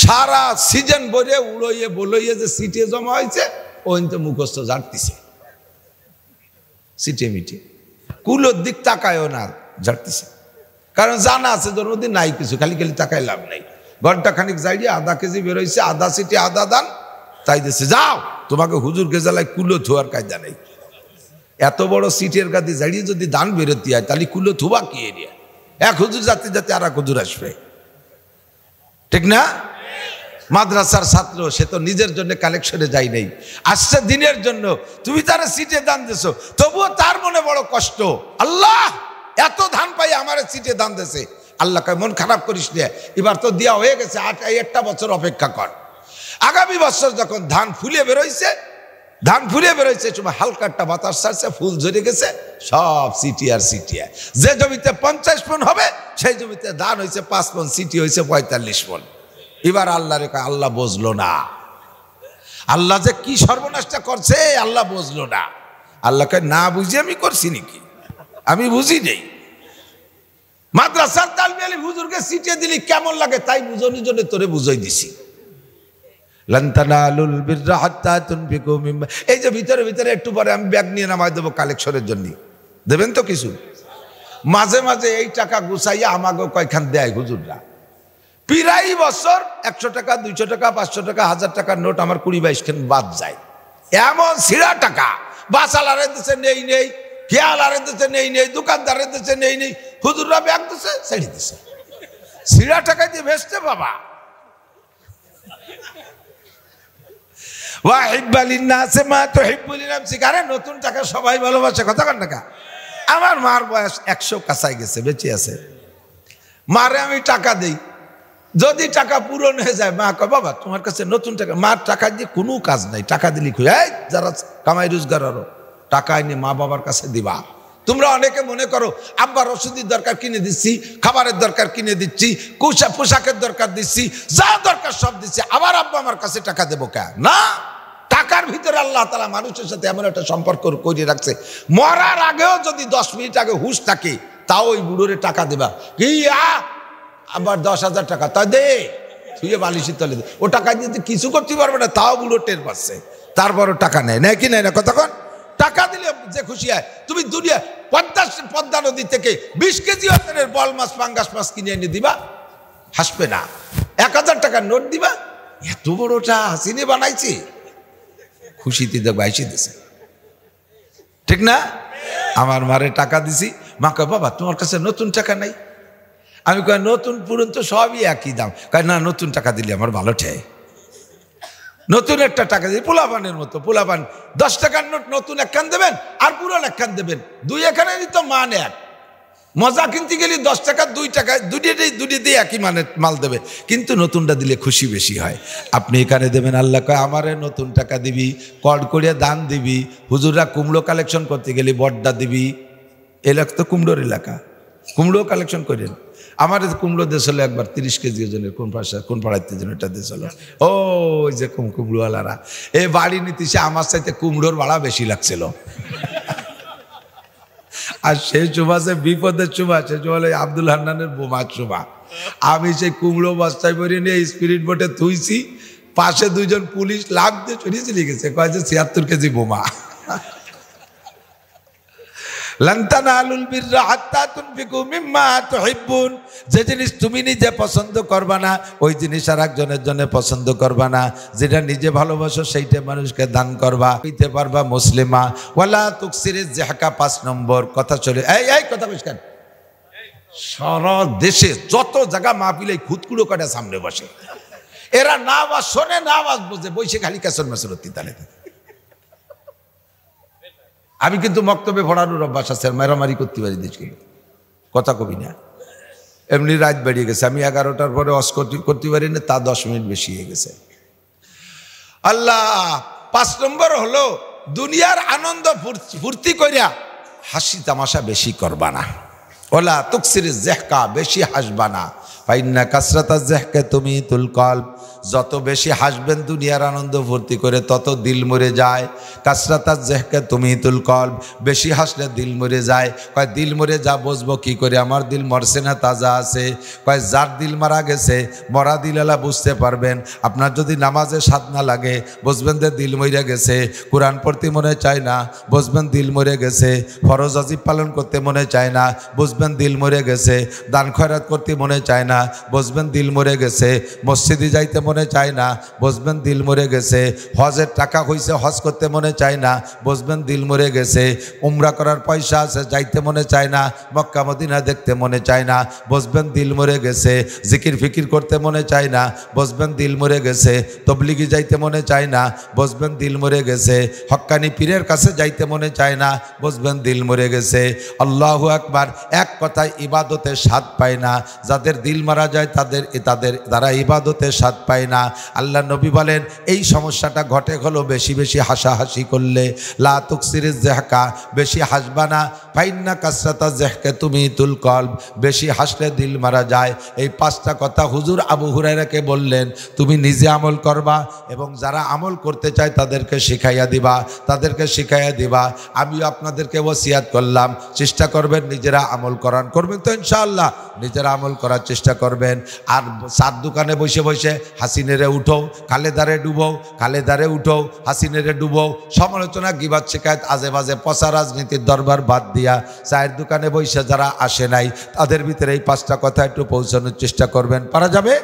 সারা সিজন ভরে উড়ইয়ে বলইয়ে যে সিটে জমা হয়েছে ওই তো মুখস্থ ঝাড়তিছে, সিটে মিটে কুলোর দিক তাকায়ও না, ঝাড়তিছে। কারণ জানা আছে জন্মদিন নাই কিছু, খালি খালি তাকায় লাভ নাই। ঘন্টা খানিক যাইয়ে আধা কেজি বেরোইছে, আধা সিটে আধা দান, তাই দিচ্ছে যাও, তোমাকে হুজুর গেজালায় কুলো থুয়ার কায়দা নেই। এত বড় সিটের গাদি জাড়িয়ে যদি দান বেরোতে হয় তাহলে কুলো থুবা কি এরিয়া? এক হুজুর যাতে যাতে আর এক হুজুর আসবে, ঠিক না? মাদ্রাসার ছাত্র, সে তো নিজের জন্য কালেকশনে যাই নাই, আসছে দিনের জন্য। তুমি তারা সিটে দান দিছো, তবুও তার মনে বড় কষ্ট, আল্লাহ এত ধান পাই আমার সিটে দান দিছে। আল্লাহ কয় মন খারাপ করিস নে, এবার তো দেওয়া হয়ে গেছে, একটা বছর অপেক্ষা কর। আগামী বছর যখন ধান ফুলে বেরোইছে, সময় হালকা একটা বাতাস ছাড়ছে, ফুল ঝরে গেছে, সব সিটিয়ার। যে জমিতে 50 মণ হবে সেই জমিতে ধান হয়েছে 5 মণ, সিটি হয়েছে 45 মণ। এবার আল্লাহ রেখা আল্লাহ বুঝলো না, আল্লাহ যে কি সর্বনাশটা করছে আল্লাহ বুঝলো না। আল্লাহকে না বুঝি আমি করছি নাকি? আমি বুঝি নেই। মাদ্রাসার তালবে আলী হুজুরকে সিটিয়ে দিলি কেমন লাগে তাই বুঝানোর জন্য তোরে বুঝাই দিছি। এই যে ভিতরে ভিতরে একটু পরে আমি ব্যাগ নিয়ে নামাই দেবো কালেকশনের জন্য, দেবেন তো কিছু? মাঝে মাঝে এই টাকা গুছাইয়া আমাকে কয়খান দেয় হুজুররা। প্রায় বছর 100 টাকা 200 টাকা 500 টাকা 1000 টাকার নোট আমার 20-22 খান বাদ যায়। এমন ছিঁড়া টাকা বাসালারে দিচ্ছে নেই নেই, খেয়ালারে দিচ্ছে নেই নেই, দোকানদারের দিচ্ছে নেই নেই, হুজুররা ব্যাগ দিচ্ছে ছেড়ে দিচ্ছে। ছিঁড়া টাকা দিয়ে ভেসতে বাবা। নতুন টাকা সবাই ভালোবাসে, কথা কন টাকা। আমার মার বয়স 100 কাছাই গেছে, বেঁচে আছে। মারে আমি টাকা দেই, যদি টাকা পূরণ হয়ে যায় মা কয় বাবা তোমার কাছে নতুন টাকা। মার টাকা দিয়ে কোনো কাজ নাই, টাকা দিলি যারা কামাই রোজগার আরো টাকা এনে মা বাবার কাছে দিবা। তোমরা অনেকে মনে করো আব্বার ওষুধের দরকার কিনে দিচ্ছি, খাবারের দরকার কিনে দিচ্ছি, পোশাকের দরকার দিচ্ছি, যা দরকার সব দিচ্ছি, আবার আব্বা আমার কাছে টাকা দেবো কেন? না, টাকার ভিতরে আল্লাহ তাআলা মানুষের সাথে এমন একটা সম্পর্ক করে রাখছে, মরার আগেও যদি 10 মিনিট আগে হুঁশ থাকে তাও ওই বুড়োরে টাকা দেবা। কি আবার 10,000 টাকা তা দে, শুয়ে বালিশের তলে দে। ও টাকা দিয়ে কিছু করতে পারবে না, তাও বুড়ো টের পাচ্ছে, তারপরও টাকা নেয় না কি নেয় না? কতক্ষণ টাকা দিলে যে খুশি হয়। তুমি দুনিয়া পদ্মা নদী থেকে 20 কেজি ওজনের বল মাছ পাঙ্গাস মাছ কিনে এনে দিবা, হাসবে না। 1000 টাকার নোট দিবা, এত বড়টা হাসিনে বানাইছে, খুশিতে দেখবা এসে দিছে, ঠিক না? আমার মারে টাকা দিছি, মা কয় বাবা তোমার কাছে নতুন টাকা নাই। আমি কয় নতুন পুরন তো সবই একই দাম। কয় না, নতুন টাকা দিলে আমার ভালো ঠেয়। নতুন একটা টাকা দিয়ে পোলাপানের মতো, পোলাপান 10 টাকার নোট নতুন একখান দেবেন আর পুরন একখান দেবেন, দুই এখানেরই তো মান এক। মজা কিনতে গেলে 10 টাকা 2 টাকা দুটি একই মানের মাল দেবে, কিন্তু নতুনটা দিলে খুশি বেশি হয়। আপনি এখানে দেবেন, আল্লাহ কয় আমারে নতুন টাকা দিবি, কড় করিয়া দান দিবি, হুজুররা কুমড়ো কালেকশন করতে গেলে বড্ডা দিবি। এলাকা তো কুমড়োর এলাকা, কুমড়ো কালেকশন করেন। আমার কুমড়ো দেশ হলো একবার 30 কেজি ওজনের, কোন পাড়াইতে যেন এটা দেশ হলো। ওই যে কুমড়োওয়ালারা এই বাড়ি নিতেছে, আমার চাইতে কুমড়োর ভাড়া বেশি লাগছিল। আর সেই চুমা যে বিপদের চুমা, সে চুমা আব্দুল হান্নানের বোমার চুমা। আমি সেই কুমড়ো বস্তায় ভরে নিয়ে স্পিরিট বোটে থুইছি, পাশে 2 জন পুলিশ লাভ দিয়ে চড়িয়ে চলে গেছে, কয় যে 76 কেজি বোমা। যে জিনিস তুমি নিজে পছন্দ করবা না, ওই জিনিস আর একজনের জন্য পছন্দ করবা না। যেটা নিজে ভালোবাসো সেইটা মানুষকে দান করবা, হইতে পারবা মুসলিমা। ওয়ালা তুকসিরিজ যাহকা 5 নম্বর কথা চলে। এই কথা বুঝছেন, সারা দেশে যত জায়গা মাহফিলে খুদকুড়ো কাটা সামনে বসে, এরা না আওয়াজ শোনে না আওয়াজ বোঝে, বসে খালি কেসর মেসর তিতালে। আমি কিন্তু মক্তবে পড়ানোর অভ্যাস আছে, মারামারি করতে পারি দেশকে, কথা কবি না। এমনি রাত বেরিয়ে গেছে, আমি 11টার পরে অস করতে পারি না, তা 10 মিনিট বেশি হয়ে গেছে। আল্লাহ 5 নম্বর হলো দুনিয়ার আনন্দ ফুর্তি করিয়া হাসি তামাশা বেশি করবা না। ওলা তুকসিরিজ যাহকা, বেশি হাসবা না। ফাইন্না কাসরাতাজ যাহকা তুমিতুল কলব, যত বেশি হাসবেন দুনিয়ার আনন্দ ফুর্তি করে তত দিল মরে যায়। কাসরাতাজ যাহকা তুমিতুল কলব, বেশি হাসলে দিল মরে যায়। কয় দিল মরে যা বুঝবো কি করে, আমার দিল মরছে না তাজা আছে। কয় যার দিল মারা গেছে, মরা দিলালা বুঝতে পারবেন। আপনার যদি নামাজে স্বাদ না লাগে, বুঝবেন যে দিল মরে গেছে। কোরআন পড়তে মনে চায় না, বুঝবেন দিল মরে গেছে। ফরজ ওয়াজিব পালন করতে মনে চায় না, বুঝবেন দিল মরে গেছে। দান খয়রাত করতে মনে চায় না, বুঝবেন দিল মরে গেছে। মসজিদে যাইতে মনে চায় না, বুঝবেন দিল মরে গেছে। হজের টাকা হইছে, হজ করতে মনে চায় না, বুঝবেন দিল মরে গেছে। উমরা করার পয়সা আছে, যাইতে মনে চায় না। মক্কা মদিনা দেখতে মনে চায় না, বুঝবেন দিল মরে গেছে। জিকির ফিকির করতে মনে চায় না, বুঝবেন দিল মরে গেছে। তবলিগি যাইতে মনে চায় না, বুঝবেন দিল মরে গেছে। হক্কানি পীরের কাছে যাইতে মনে চায় না, বুঝবেন দিল মরে গেছে। আল্লাহু আকবার। এক কথায় ইবাদতে স্বাদ পায় না। যাদের দিল মারা যায় তারা ইবাদতে স্বাদ পায় না। আল্লাহ নবী বলেন এই সমস্যাটা ঘটে হলো বেশি বেশি হাসাহাসি করলে। লা তুকসিরিজ যাহকা, বেশি হাসবা না। ফাইন্না কাসরাতাজ যাহকা তুমিতুল কলব, বেশি হাসলে দিল মারা যায়। এই 5টা কথা হুজুর আবু হুরায়রাকে বললেন, তুমি নিজে আমল করবা এবং যারা আমল করতে চায় তাদেরকে শিখাইয়া দিবা। আমিও আপনাদেরকে ওসিয়াত করলাম, চেষ্টা করবেন নিজেরা আমল করান, করবেন তো ইনশাআল্লাহ? নিজেরা আমল করার চেষ্টা করবেন। আর চার দোকানে বসে বসে হাসিনেরে উঠো, খালেদারে ডুবো, খালেদারে উঠো, হাসিনেরে ডুবো, সমালোচনা, গিবাত, শিকায়ত, আজে বাজে পচা রাজনীতির দরবার বাদ দিয়া চায়ের দোকানে বসে যারা আসে নাই তাদের ভিতরে এই 5টা কথা একটু পৌঁছানোর চেষ্টা করবেন। পারা যাবে?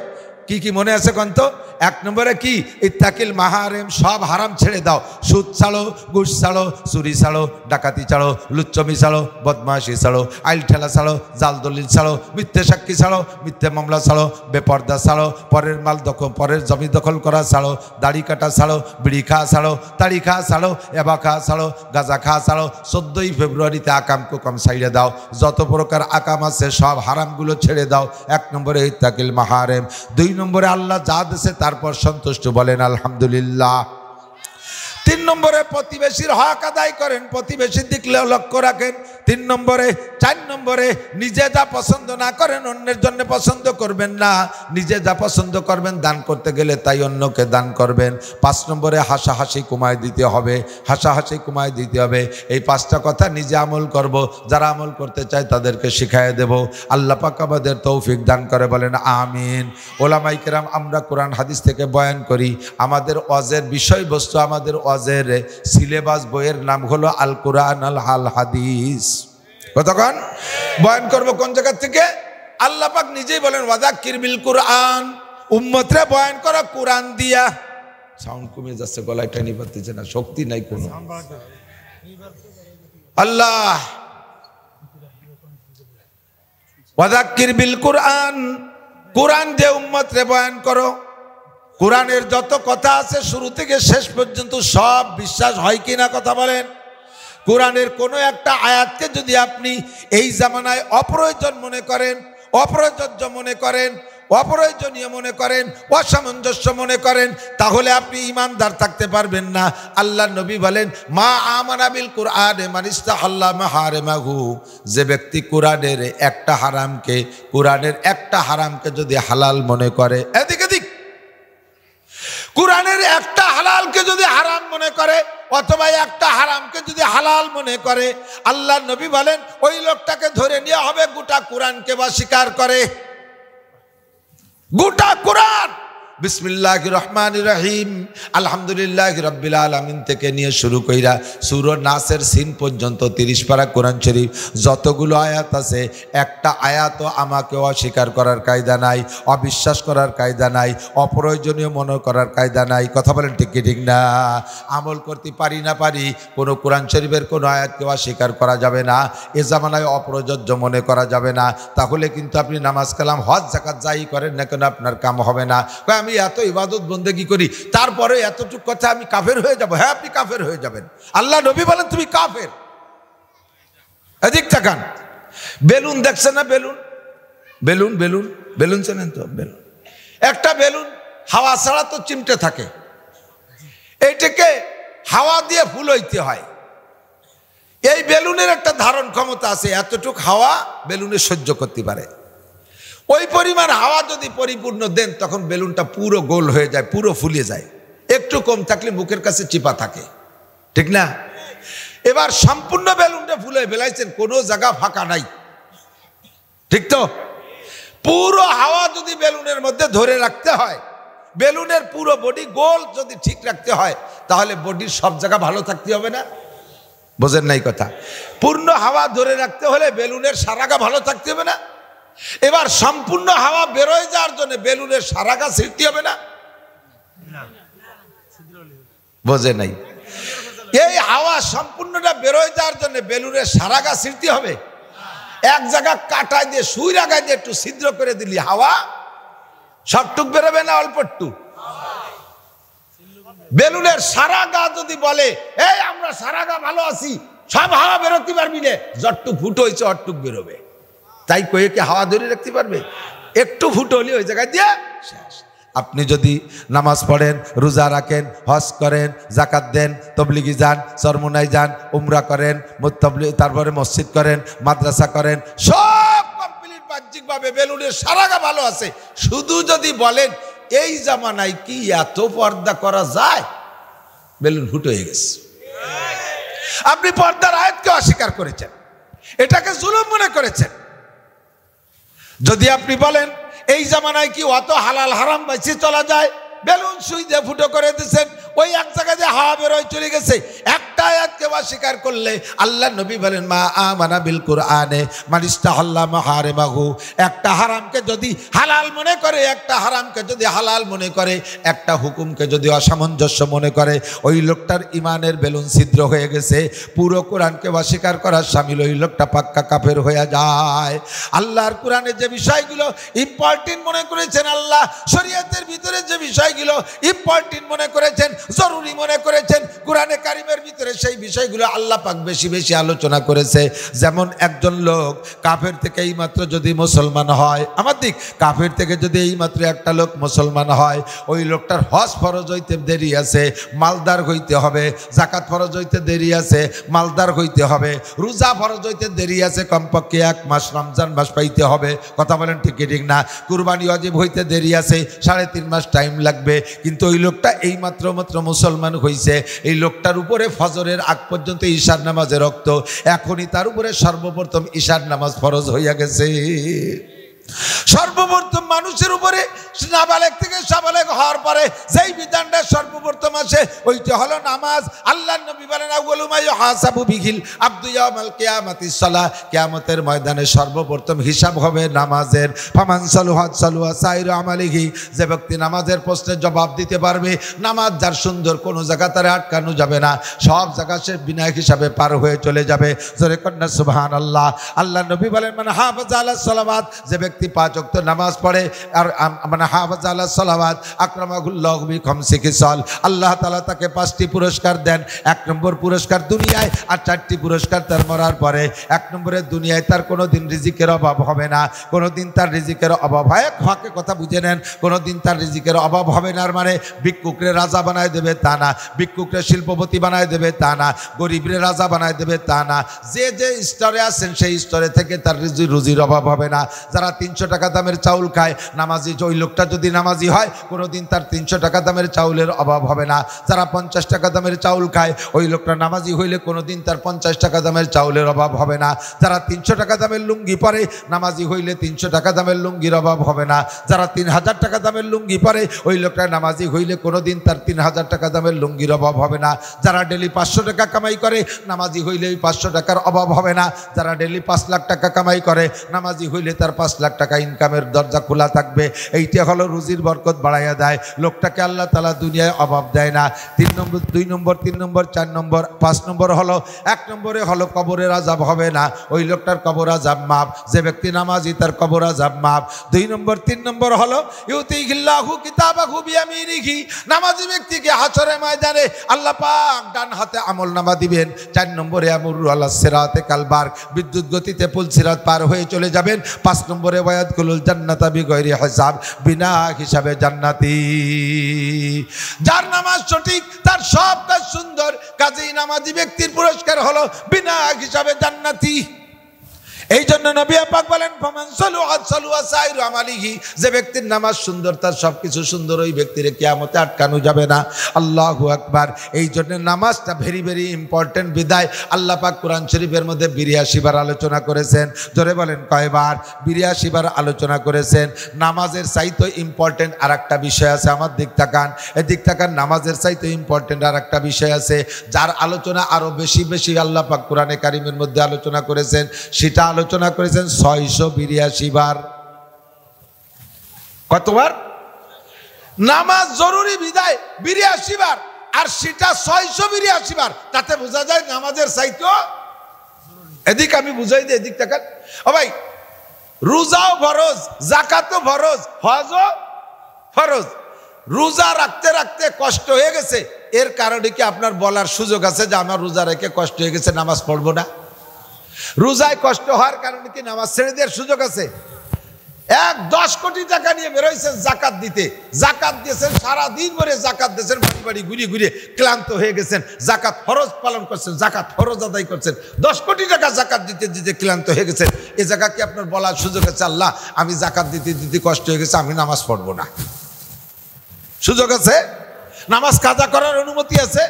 কি কি মনে আছে কন্ত? 1 নম্বরে কি? ইত্তাকিল মাহারিম, সব হারাম ছেড়ে দাও। সুদ ছাড়ো, ঘুষ ছাড়ো, চুরি ছাড়ো, ডাকাতি ছাড়ো, লুচ্চমি ছাড়ো, বদমাশি ছাড়ো, আইল ঠেলা ছাড়ো, জাল দলিল ছাড়ো, মিথ্যে সাক্ষী ছাড়ো, মিথ্যে মামলা ছাড়ো, বেপর্দা ছাড়ো, পরের মাল দখল, পরের জমি দখল করা ছাড়ো, দাড়ি কাটা ছাড়ো, বিড়ি খাওয়া ছাড়ো, তাড়ি খাওয়া ছাড়ো, এবা খাওয়া ছাড়ো, গাঁজা খাওয়া ছাড়ো। 14ই ফেব্রুয়ারিতে আকাম কুকাম ছাইড়ে দাও, যত প্রকার আকাম আছে সব হারামগুলো ছেড়ে দাও। 1 নম্বরে ইত্তাকিল মাহারিম। 2 নম্বরে আল্লাহ যা দিয়েছে তারপর সন্তুষ্ট, বলেন আলহামদুলিল্লাহ। 3 নম্বরে প্রতিবেশীর হক আদায় করেন, প্রতিবেশীর দিকে লক্ষ্য রাখেন। 3 নম্বরে, 4 নম্বরে নিজে যা পছন্দ না করেন অন্যের জন্য পছন্দ করবেন না, নিজে যা পছন্দ করবেন দান করতে গেলে তাই অন্যকে দান করবেন। 5 নম্বরে হাসাহাসি কমায় দিতে হবে, হাসাহাসি কমায় দিতে হবে। এই 5টা কথা নিজে আমল করব, যারা আমল করতে চায় তাদেরকে শিখাইয়ে দেব। আল্লাহ পাক আমাদের তৌফিক দান করে, বলেন আমিন। ওলামায়ে কেরাম, আমরা কোরআন হাদিস থেকে বয়ান করি। আমাদের ওয়াজের বিষয়বস্তু, আমাদের ওয়াজের সিলেবাস বইয়ের নাম হলো আল কোরআন আল হাদিস। কতক্ষণ বয়ান করব? কোন জায়গা থেকে? আল্লাহ পাক নিজেই বলেন ওয়াযাক্কির বিল কুরআন, উম্মতরে বয়ান করা কোরআন দিয়া। সাউন্ড কমে যাচ্ছে, গলায় টানি পাচ্ছে না, শক্তি নাই কোনো। আল্লাহ ওয়াযাক্কির বিল কুরআন, কোরআন দিয়ে উম্মতরে বয়ান করো। কোরআনের যত কথা আছে শুরু থেকে শেষ পর্যন্ত সব বিশ্বাস হয় কিনা কথা বলেন? কোরআনের কোনো একটা আয়াতকে যদি আপনি এই জামানায় অপ্রয়োজন মনে করেন, অপ্রয়োজ্য মনে করেন, অপ্রয়োজনীয় মনে করেন, অসামঞ্জস্য মনে করেন, তাহলে আপনি ইমানদার থাকতে পারবেন না। আল্লাহ নবী বলেন মা আমানা বিল কুরআনে মান ইস্তাহাল্লা মাহারিমাহু, যে ব্যক্তি কোরআনের একটা হারামকে যদি হালাল মনে করে, এদিকে কোরআনের একটা হালালকে যদি হারাম মনে করে অথবা একটা হারামকে যদি হালাল মনে করে, আল্লাহ নবী বলেন ওই লোকটাকে ধরে নেওয়া হবে গোটা কোরআনকে বা স্বীকার করে। গোটা কোরআন বিসমিল্লাহির রহমানির রহিম আলহামদুলিল্লাহি রাব্বিল আলামিন থেকে নিয়ে শুরু কইরা সূরা নাসের সিন পর্যন্ত 30 পারা কোরআন শরীফ যতগুলো আয়াত আছে, একটা আয়াতও আমাকে অস্বীকার করার কায়দা নাই, অবিশ্বাস করার কায়দা নাই, অপ্রয়োজনীয় মনে করার কায়দা নাই। কথা বলেন ঠিক কি ঠিক না? আমল করতে পারি না পারি, কোনো কোরআন শরীফের কোনো আয়াতকে অস্বীকার করা যাবে না, এ জামানায় অপ্রযোজ্য মনে করা যাবে না। তাহলে কিন্তু আপনি নামাজ কালাম হজ যাকাত যাই করেন না কেন আপনার কাম হবে না। আমি এত ইবাদত বন্দেগি করি তারপরে এতটুকু কথা আমি কাফের হয়ে যাব? হ্যাঁ, আপনি কাফের হয়ে যাবেন। আল্লাহ নবী বলেন তুমি কাফের। এদিক তাকান, বেলুন দেখছেন না? বেলুন বেলুন বেলুন বেলুন চেনেন তো? বেলুন, একটা বেলুন হাওয়া ছাড়া তো চিমটে থাকে, এইটাকে হাওয়া দিয়ে ফুলাইতে হয়। এই বেলুনের একটা ধারণ ক্ষমতা আছে, এতটুকু হাওয়া বেলুনে সহ্য করতে পারে। ওই পরিমাণ হাওয়া যদি পরিপূর্ণ দেন তখন বেলুনটা পুরো গোল হয়ে যায়, পুরো ফুলে যায়। একটু কম থাকলে মুখের কাছে চিপা থাকে, ঠিক না? এবার সম্পূর্ণ বেলুনটা ফুলে ফেলাইছেন, কোনো জায়গা ফাঁকা নাই, ঠিক তো? পুরো হাওয়া যদি বেলুনের মধ্যে ধরে রাখতে হয়, বেলুনের পুরো বডি গোল যদি ঠিক রাখতে হয়, তাহলে বডির সব জায়গা ভালো থাকতে হবে না? বোঝেন নাই কথা? পূর্ণ হাওয়া ধরে রাখতে হলে বেলুনের সারাগা ভালো থাকতে হবে না? এবার সম্পূর্ণ হাওয়া বেরোয় যাওয়ার জন্য বেলুনের সারাগা ছিঁড়তে হবে না? বোঝে নাই? এই হাওয়া সম্পূর্ণটা বেরোয় যাওয়ার জন্য বেলুনের সারাগা ছিঁড়তে হবে। এক জায়গা কাটায় দিয়ে সুই রাগায় দিয়ে একটু ছিদ্র করে দিলি হাওয়া সবটুক বেরোবে না অল্পটুক? বেলুনের সারাগা যদি বলে এই আমরা সারাগা ভালো আছি, সব হাওয়া বেরোতে পারবি না, যতটুক ফুটো হয়েছে অটটুক বেরোবে। তাই কয়ে কি হাওয়া ধরে রাখতে পারবে? একটু ফুটো হলে ওই জায়গায় দিয়ে শেষ। আপনি যদি নামাজ পড়েন, রোজা রাখেন, হজ করেন, যাকাত দেন, তবলিগি যান, চরমুনাই যান, উমরা করেন, তারপরে মসজিদ করেন, মাদ্রাসা করেন, সব কমপ্লিট বাহ্যিকভাবে বেলুনের সারাগা ভালো আছে, শুধু যদি বলেন এই জামানায় কি এত পর্দা করা যায়, বেলুন ফুটো হয়ে গেছে। আপনি পর্দার আয়াতকে অস্বীকার করেছেন, এটাকে জুলুম মনে করেছেন, যদি আপনি বলেন এই জামানায় কি অত হালাল হারাম বাইসে চলা যায়, বেলুন সুই দিয়ে ফুটো করে দিচ্ছেন, ওই এক জায়গায় যে হাওয়া বেরোয় চলে গেছে, একটা আয়াতকে অস্বীকার করলে আল্লাহ নবী বলেন মা আমানা বিল কুরআনে মান ইস্তাহাল্লা মাহারিমাহু, একটা হারামকে যদি হালাল মনে করে, একটা হারামকে যদি হালাল মনে করে, একটা হুকুমকে যদি অসামঞ্জস্য মনে করে, ওই লোকটার ইমানের বেলুন ছিদ্র হয়ে গেছে, পুরো কোরআনকে অস্বীকার করার শামিল ওই লোকটা পাক্কা কাফের হয়ে যায়। আল্লাহর কোরআনে যে বিষয়গুলো ইম্পর্টেন্ট মনে করেছেন, আল্লাহ শরীয়তের ভিতরে যে বিষয়গুলো ইম্পর্টেন্ট মনে করেছেন, জরুরি মনে করেছেন, কোরআনে কারিমের ভিতরে সেই বিষয়গুলো আল্লাহ পাক বেশি বেশি আলোচনা করেছে। যেমন একজন লোক কাফের থেকে এই মাত্র যদি মুসলমান হয়, আমার দিক কাফের থেকে যদি এই মাত্র একটা লোক মুসলমান হয়, ওই লোকটার হজ ফরজ হইতে দেরি আছে, মালদার হইতে হবে, জাকাত ফরজ হইতে দেরি আছে, মালদার হইতে হবে, রোজা ফরজ হইতে দেরি আছে, কমপক্ষে 1 মাস রমজান মাস পাইতে হবে, কথা বলেন ঠিক ঠিক না, কুরবানি ওয়াজিব হইতে দেরি আছে, 3.5 মাস টাইম লাগবে। কিন্তু ওই লোকটা এই মাত্র মুসলমান হইছে, এই লোকটার উপরে ফজরের আগ পর্যন্ত ঈশার নামাজের রক্ত, এখনই তার উপরে সর্বপ্রথম ঈশার নামাজ ফরজ হইয়া গেছে। সর্বপ্রথম মানুষের উপরে নাবালেগ থেকে সাবালেগ হওয়ার পরে যেই বিধানটা সর্বপ্রথম আসে ওইটা হলো নামাজ। আল্লাহর নবী বলেন আউয়ালু মা ইউহাসাবু বিহিল আবদু ইয়াউমাল কিয়ামাতিস সালাহ, কিয়ামতের ময়দানে সর্বপ্রথম হিসাব হবে নামাজের। ফামান সালুহাত সালুহা সাইরু আমালিহি, যে ব্যক্তি নামাজের প্রশ্নের জবাব দিতে পারবে, নামাজ যার সুন্দর, কোনো জায়গা তারে আটকানো যাবে না, সব জায়গা সে বিনা হিসাবে পার হয়ে চলে যাবে। জোরে কন্যা সুবহানাল্লাহ। আল্লাহর নবী বলেন মান হাফাজা আলাস সালাওয়াত, যে ব্যক্তি 5 ওয়াক্ত নামাজ পড়ে, আর মানে হাফাজা আলাস সালাওয়াত আকরামাহুল্লাহু বিখামসি খিসাল, আল্লাহ তাআলা তাকে 5টি পুরস্কার দেন। 1 নম্বর পুরস্কার দুনিয়ায়, আর 4টি পুরস্কার তার মরার পরে। 1 নম্বরে দুনিয়ায় তার কোনোদিন রিজিকের অভাব হবে না, কোনোদিন তার রিজিকের অভাব হয়, ফাঁকে কথা বুঝে নেন, কোনোদিন তার রিজিকের অভাব হবে না, মানে ভিক্ষুকরে রাজা বানায় দেবে তা না, ভিক্ষুকরে শিল্পপতি বানায় দেবে তা না, গরিবরে রাজা বানায় দেবে তা না, যে যে স্তরে আছেন সেই স্তরে থেকে তার রুজির অভাব হবে না। যারা 300 টাকা দামের চাউল খায়, নামাজি ওই লোকটা যদি নামাজি হয়, কোনোদিন তার 300 টাকা দামের চাউলের অভাব হবে না। যারা 50 টাকা দামের চাউল খায়, ওই লোকটা নামাজি হইলে কোনোদিন তার 50 টাকা দামের চাউলের অভাব হবে না। যারা 300 টাকা দামের লুঙ্গি পরে, নামাজি হইলে 300 টাকা দামের লুঙ্গির অভাব হবে না। যারা 3000 টাকা দামের লুঙ্গি পরে, ওই লোকটা নামাজি হইলে কোনোদিন তার 3000 টাকা দামের লুঙ্গির অভাব হবে না। যারা ডেলি 500 টাকা কামাই করে, নামাজি হইলে ওই 500 টাকার অভাব হবে না। যারা ডেলি 5 লাখ টাকা কামাই করে, নামাজি হইলে তার 5 লাখ টাকা ইনকামের দরজা খোলা থাকবে। এইটা হলো রুজির বরকত বাড়াইয়া দেয় লোকটাকে, আল্লাহ তাআলা দুনিয়ায় অভাব দেয় না। 3 নম্বর, 2 নম্বর, 3 নম্বর, 4 নম্বর, 5 নম্বর হলো, 1 নম্বরে হলো কবরের আযাব হবে না, ওই লোকটার কবর আযাব মাফ, যে ব্যক্তি নামাজি তার কবর আযাব মাফ। 2 নম্বর, 3 নম্বর হলো ইউতিহিল্লাহু কিতাবাহু বিয়ামিনিহি, নামাজি ব্যক্তিকে হাশরের ময়দানে আল্লাহ পাক ডান হাতে আমলনামা দিবেন। 4 নম্বরে আমরু আলাস সিরাতে কালবার, বিদ্যুৎ গতিতে পুল সিরাত পার হয়ে চলে যাবেন। 5 নম্বরে ওয়ায়াদখুলুল জান্নাতা বিগয়রি হিসাব, বিনা হিসাবে জান্নাতি। যার নামাজ সঠিক, তার সব কাজ সুন্দর, কাজেই নামাজি ব্যক্তির পুরস্কার হলো বিনা হিসাবে জান্নাতি। এই জন্য নবী পাক বলেন ফামান সালুহাত সালুহা সাইরু আমালিহি, যে ব্যক্তির নামাজ সুন্দর, তার সবকিছু সুন্দর, ওই ব্যক্তির কিয়ামতে আটকানো যাবে না। আল্লাহু আকবার। এই জন্য নামাজটা ভেরি ভেরি ইম্পর্টেন্ট। বিদায় আল্লাহ পাক কোরআন শরীফের মধ্যে 82 বার আলোচনা করেছেন। জোরে বলেন কয়বার? 82 বার আলোচনা করেছেন। নামাজের চাইতে ইম্পর্টেন্ট আর একটা বিষয় আছে, আমার দিক তাকান, এদিক তাকান, নামাজের চাইতে ইম্পর্টেন্ট আর একটা বিষয় আছে, যার আলোচনা আরো বেশি বেশি আল্লাহ পাক কোরআনে কারিমের মধ্যে আলোচনা করেছেন। সেটা আলোচনা করেছেন 682 বার। কতবার? নামাজ জরুরি বিদায় 82 বার, আর সেটা 682 বার। তাতে বোঝা যায় নামাজের চাইতে। এদিক আমি বুঝাই দিই, এদিক তাকান। ও ভাই, রোজাও ফরজ, জাকাতও ফরজ, হজও ফরজ। রোজা রাখতে রাখতে কষ্ট হয়ে গেছে, এর কারণে কি আপনার বলার সুযোগ আছে যে আমার রোজা রেখে কষ্ট হয়ে গেছে, নামাজ পড়বো না? রোজায় কষ্ট হওয়ার কারণে কি নামাজ ছেড়ে দেওয়ার সুযোগ আছে? 10 কোটি টাকা নিয়ে বেরোইছেন জাকাত দিতে, জাকাত দিয়েছেন, সারাদিন ধরে জাকাত দিয়েছেন, বাড়ি বাড়ি ঘুরে ঘুরে ক্লান্ত হয়ে গেছেন, জাকাত ফরজ পালন করছেন, জাকাত ফরজ আদায় করছেন, 10 কোটি টাকা জাকাত দিতে দিতে ক্লান্ত হয়ে গেছেন। এ জায়গা কি আপনার বলার সুযোগ আছে আল্লাহ আমি জাকাত দিতে দিতে কষ্ট হয়ে গেছে, আমি নামাজ পড়বো না? সুযোগ আছে? নামাজ কাজা করার অনুমতি আছে?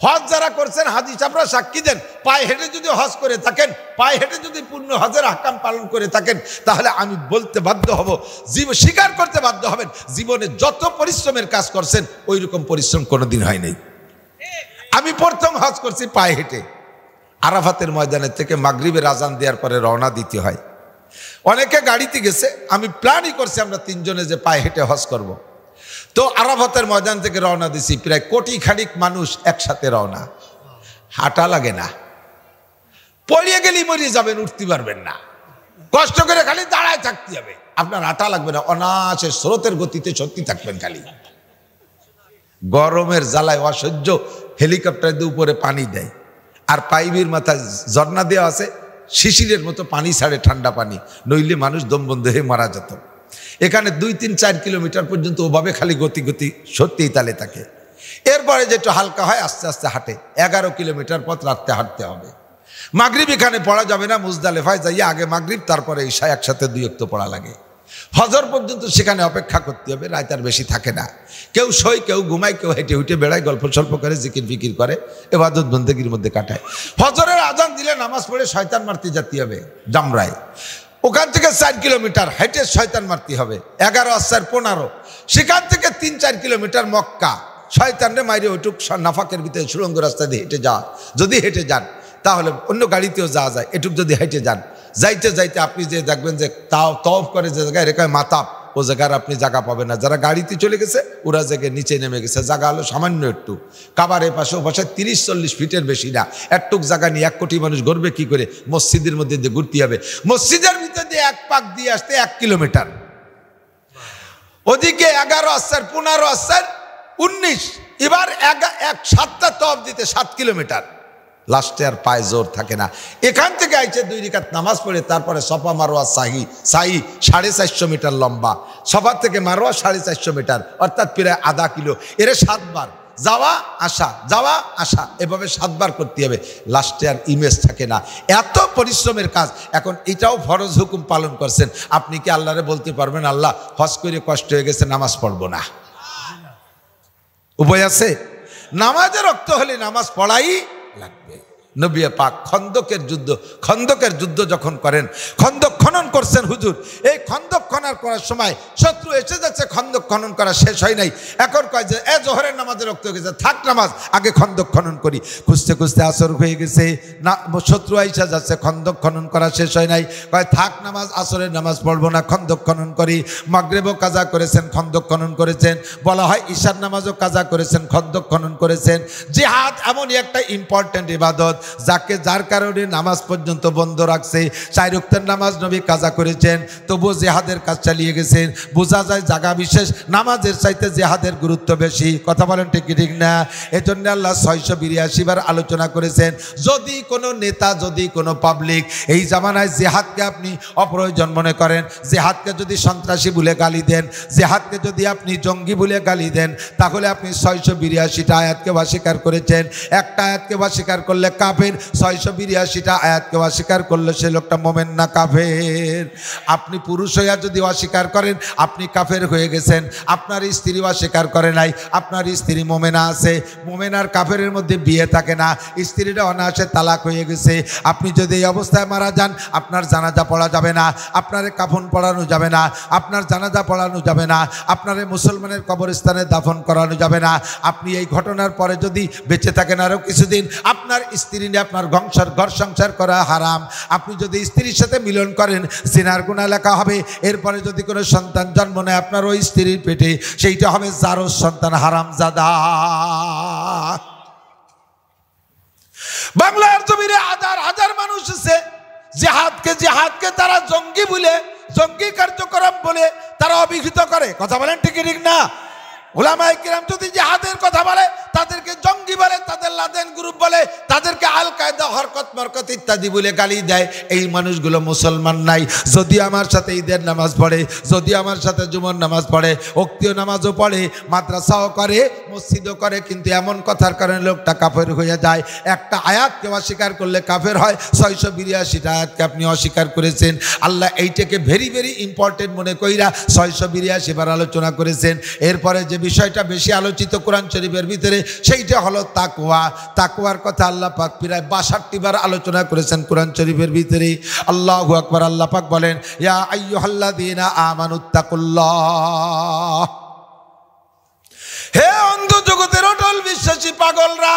হজ যারা করছেন হাজি সাহেবরা সাক্ষী দেন, পায়ে হেঁটে যদি হজ করে থাকেন, পায়ে হেঁটে যদি পূর্ণ হজের আহকাম পালন করে থাকেন, তাহলে আমি বলতে বাধ্য হব, স্বীকার করতে বাধ্য হবেন, জীবনে যত পরিশ্রমের কাজ করছেন ওই রকম পরিশ্রম কোনোদিন হয় নাই। আমি প্রথম হজ করছি পায়ে হেঁটে। আরাফাতের ময়দানের থেকে মাগরিবের আজান দেওয়ার পরে রওনা দিতে হয়। অনেকে গাড়িতে গেছে, আমি প্ল্যানই করছি আমরা তিনজনে যে পায়ে হেঁটে হজ করব। তো আরাফাতের ময়দান থেকে রওনা দিছি, প্রায় কোটি খানিক মানুষ একসাথে রওনা। হাঁটা লাগে না, পড়িয়ে গেলেই মরিয়ে যাবেন, উঠতে পারবেন না, কষ্ট করে খালি দাঁড়ায় থাকতে হবে, আপনার হাঁটা লাগবে না, অনায়াসে স্রোতের গতিতে সত্যি থাকবেন। খালি গরমের জ্বালায় অসহ্য, হেলিকপ্টার দিয়ে উপরে পানি দেয়, আর পাইপের মাথায় ঝর্ণা দেওয়া আছে, শিশিরের মতো পানি ছাড়ে, ঠান্ডা পানি, নইলে মানুষ দমবন্ধ হয়ে মারা যেত। এখানে 2-3-4 কিলোমিটার পর্যন্ত ওভাবে খালি গতি সত্যিই তালে থাকে। এরপরে যেটা হালকা হয় আস্তে আস্তে হাঁটে, 11 কিলোমিটার পথ রাত্রে হাঁটতে হবে। মাগরিব এখানে পড়া যাবে না, মুজদালেফায় যাইয়ে আগে মাগরিব তারপরে ঈশা একসাথে 2 ওয়াক্ত পড়া লাগে। ফজর পর্যন্ত সেখানে অপেক্ষা করতে হবে, রাত আর বেশি থাকে না। কেউ শোয়, কেউ ঘুমায়, কেউ হেঁটে হুটে বেড়ায়, গল্প সল্প করে, জিকির ফিকির করে, ইবাদত বন্দেগীর মধ্যে কাটায়। ফজরের আজান দিলে নামাজ পড়ে শয়তান মারতে যেতে হবে জামরায়, ওখান থেকে 4 কিলোমিটার হেঁটে শয়তান মারতে হবে। 11 আর 4 15, সেখান থেকে 3-4 কিলোমিটার মক্কা, শয়তানরে মাইরে ওইটুক নাফাকের ভিতরে সুড়ঙ্গ রাস্তা দিয়ে হেঁটে যাওয়া। যদি হেঁটে যান তাহলে অন্য গাড়িতেও যাওয়া যায়, এটুক যদি হেঁটে যান, যাইতে যাইতে আপনি যে দেখবেন যে তওয়াফ করে যে জায়গায় রেখায় মাতাব, ও জায়গার আপনি জায়গা পাবেন না। যারা গাড়িতে চলে গেছে ওরা জায়গায় নিচে নেমে গেছে, জায়গা হলো সামান্য একটু, কাবার এ পাশে ও পাশে 30-40 ফিটের বেশি না। একটুক জায়গা নিয়ে 1 কোটি মানুষ ঘুরবে কি করে? মসজিদের মধ্যে দিয়ে ঘুরতে হবে, মসজিদের ভিতরে দিয়ে 1 পাক দিয়ে আসতে 1 কিলোমিটার। ওদিকে 11 আর 4 15 আর 4 19, এবার 7টা তওয়াফ দিতে 7 কিলোমিটার। লাস্টে আর পায়ে জোর থাকে না। এখান থেকে আইছে 2 রাকাত নামাজ পড়ে তারপরে সফা মারওয়া সাহি 450 মিটার লম্বা, সফা থেকে মারওয়া 450 মিটার, অর্থাৎ প্রায় আধা কিলো। এর 7 বার যাওয়া আসা, যাওয়া আসা, এভাবে 7 বার করতে হবে। লাস্টে আর ইমেজ থাকে না, এত পরিশ্রমের কাজ। এখন এটাও ফরজ হুকুম পালন করছেন, আপনি কি আল্লাহরে বলতে পারবেন আল্লাহ হজ করে কষ্ট হয়ে গেছে, নামাজ পড়বো না? উপায় আছে? নামাজের রক্ত হলে নামাজ পড়াই লাগবে। নবী পাক খন্দকের যুদ্ধ যখন করেন, খন্দক খনন করছেন হুজুর, এই খন্দক খনন করার সময় শত্রু এসে যাচ্ছে, খন্দক খনন করা শেষ হয় নাই। এখন কয় যে জোহরের নামাজের রক্ত হয়ে গেছে, থাক নামাজ, আগে খন্দক খনন করি। খুঁজতে খুঁজতে আসর হয়ে গেছে, না শত্রু আইসা যাচ্ছে, খন্দক খনন করা শেষ হয় নাই, কয় থাক নামাজ, আসরের নামাজ পড়বো না, খন্দক খনন করি। মাগরিবও কাজা করেছেন, খন্দক খনন করেছেন, বলা হয় ঈশার নামাজও কাজা করেছেন, খন্দক খনন করেছেন। জিহাদ এমনই একটা ইম্পর্টেন্ট ইবাদত যার কারণে নামাজ পর্যন্ত বন্ধ রাখছে। 4 ওয়াক্তের নামাজ নবী কাজা করেছেন, তবুও জিহাদের কাজ চালিয়ে গেছেন। বোঝা যায় জায়গা বিশেষ নামাজের চাইতে জিহাদের গুরুত্ব বেশি। কথা বলেন ঠিক ঠিক না? এজন্য আল্লাহ 682 বার আলোচনা করেছেন, যদি কোনো নেতা, যদি কোনো পাবলিক এই জামানায় জিহাদকে আপনি অপ্রয়োজন মনে করেন, জিহাদকে যদি সন্ত্রাসী বলে গালি দেন, জিহাদকে যদি আপনি জঙ্গি বলে গালি দেন, তাহলে আপনি 682টা আয়াতকে অস্বীকার করেছেন। একটা আয়াতকে অস্বীকার করলে কাফের, 682টা আয়াতকে অস্বীকার করলে সে লোকটা মোমেন না কাফের। আপনি পুরুষ হইয়া যদি অস্বীকার করেন আপনি কাফের হয়ে গেছেন। আপনার স্ত্রী অস্বীকার করে নাই, আপনার স্ত্রী মোমেনা আছে। মোমেনার কাফেরের মধ্যে বিয়ে থাকে না, স্ত্রীটা অনায়াসে তালাক হয়ে গেছে। আপনি যদি এই অবস্থায় মারা যান আপনার জানাজা পড়া যাবে না, আপনার কাফন পড়ানো যাবে না, আপনার জানাজা পড়ানো যাবে না, আপনার মুসলমানের কবরস্থানে দাফন করানো যাবে না। আপনি এই ঘটনার পরে যদি বেঁচে থাকেন আরও কিছুদিন, আপনার স্ত্রী নিয়ে আপনার ঘর সংসার করা হারাম। আপনি যদি স্ত্রীর সাথে মিলন করেন জিনার গুনাহ লেখা হবে। এরপরে যদি কোনো সন্তান জন্ম নেয় আপনার ওই স্ত্রীর পেটে, সেইটা হবে জারজ সন্তান, হারামজাদা। বাংলার জমিনে হাজার মানুষ আছে জিহাদকে তারা জঙ্গি বলে, জঙ্গি কার্যক্রম বলে তারা অভিহিত করে। কথা বলেন ঠিক ঠিক না? উলামায়ে কিরাম যদি জিহাদের কথা বলে তাদেরকে জঙ্গি বলে, তাদের লাদেন গ্রুপ বলে, তাদেরকে আল কায়দা, হরকত মরকত ইত্যাদি বলে গালি দেয়। এই মানুষগুলো মুসলমান নাই। যদি আমার সাথে ঈদের নামাজ পড়ে, যদি আমার সাথে জুমার নামাজ পড়ে, ওক্তীয় নামাজও পড়ে, মাদ্রাসাও করে, মসজিদও করে, কিন্তু এমন কথার কারণে লোকটা কাফের হয়ে যায়। একটা আয়াতকে অস্বীকার করলে কাফের হয়। 682টা আয়াতকে আপনি অস্বীকার করেছেন। আল্লাহ এইটাকে ভেরি ভেরি ইম্পর্টেন্ট মনে কইরা 682 বার আলোচনা করেছেন। এরপরে যে বিষয়টা বেশি আলোচিত কোরআন শরীফের ভিতরে, সেইটা হলো তাকওয়া। তাকওয়ার কথা আল্লাহ পাক প্রায় 62 বার আলোচনা করেছেন কোরআন শরীফের ভিতরে। আল্লাহু আকবার। আল্লাহ পাক বলেন, ইয়া আইয়ুহাল্লাযীনা আমানুত্তাকুল্লাহ, হে অন্ধ জগতের অটল বিশ্বাসী পাগলরা,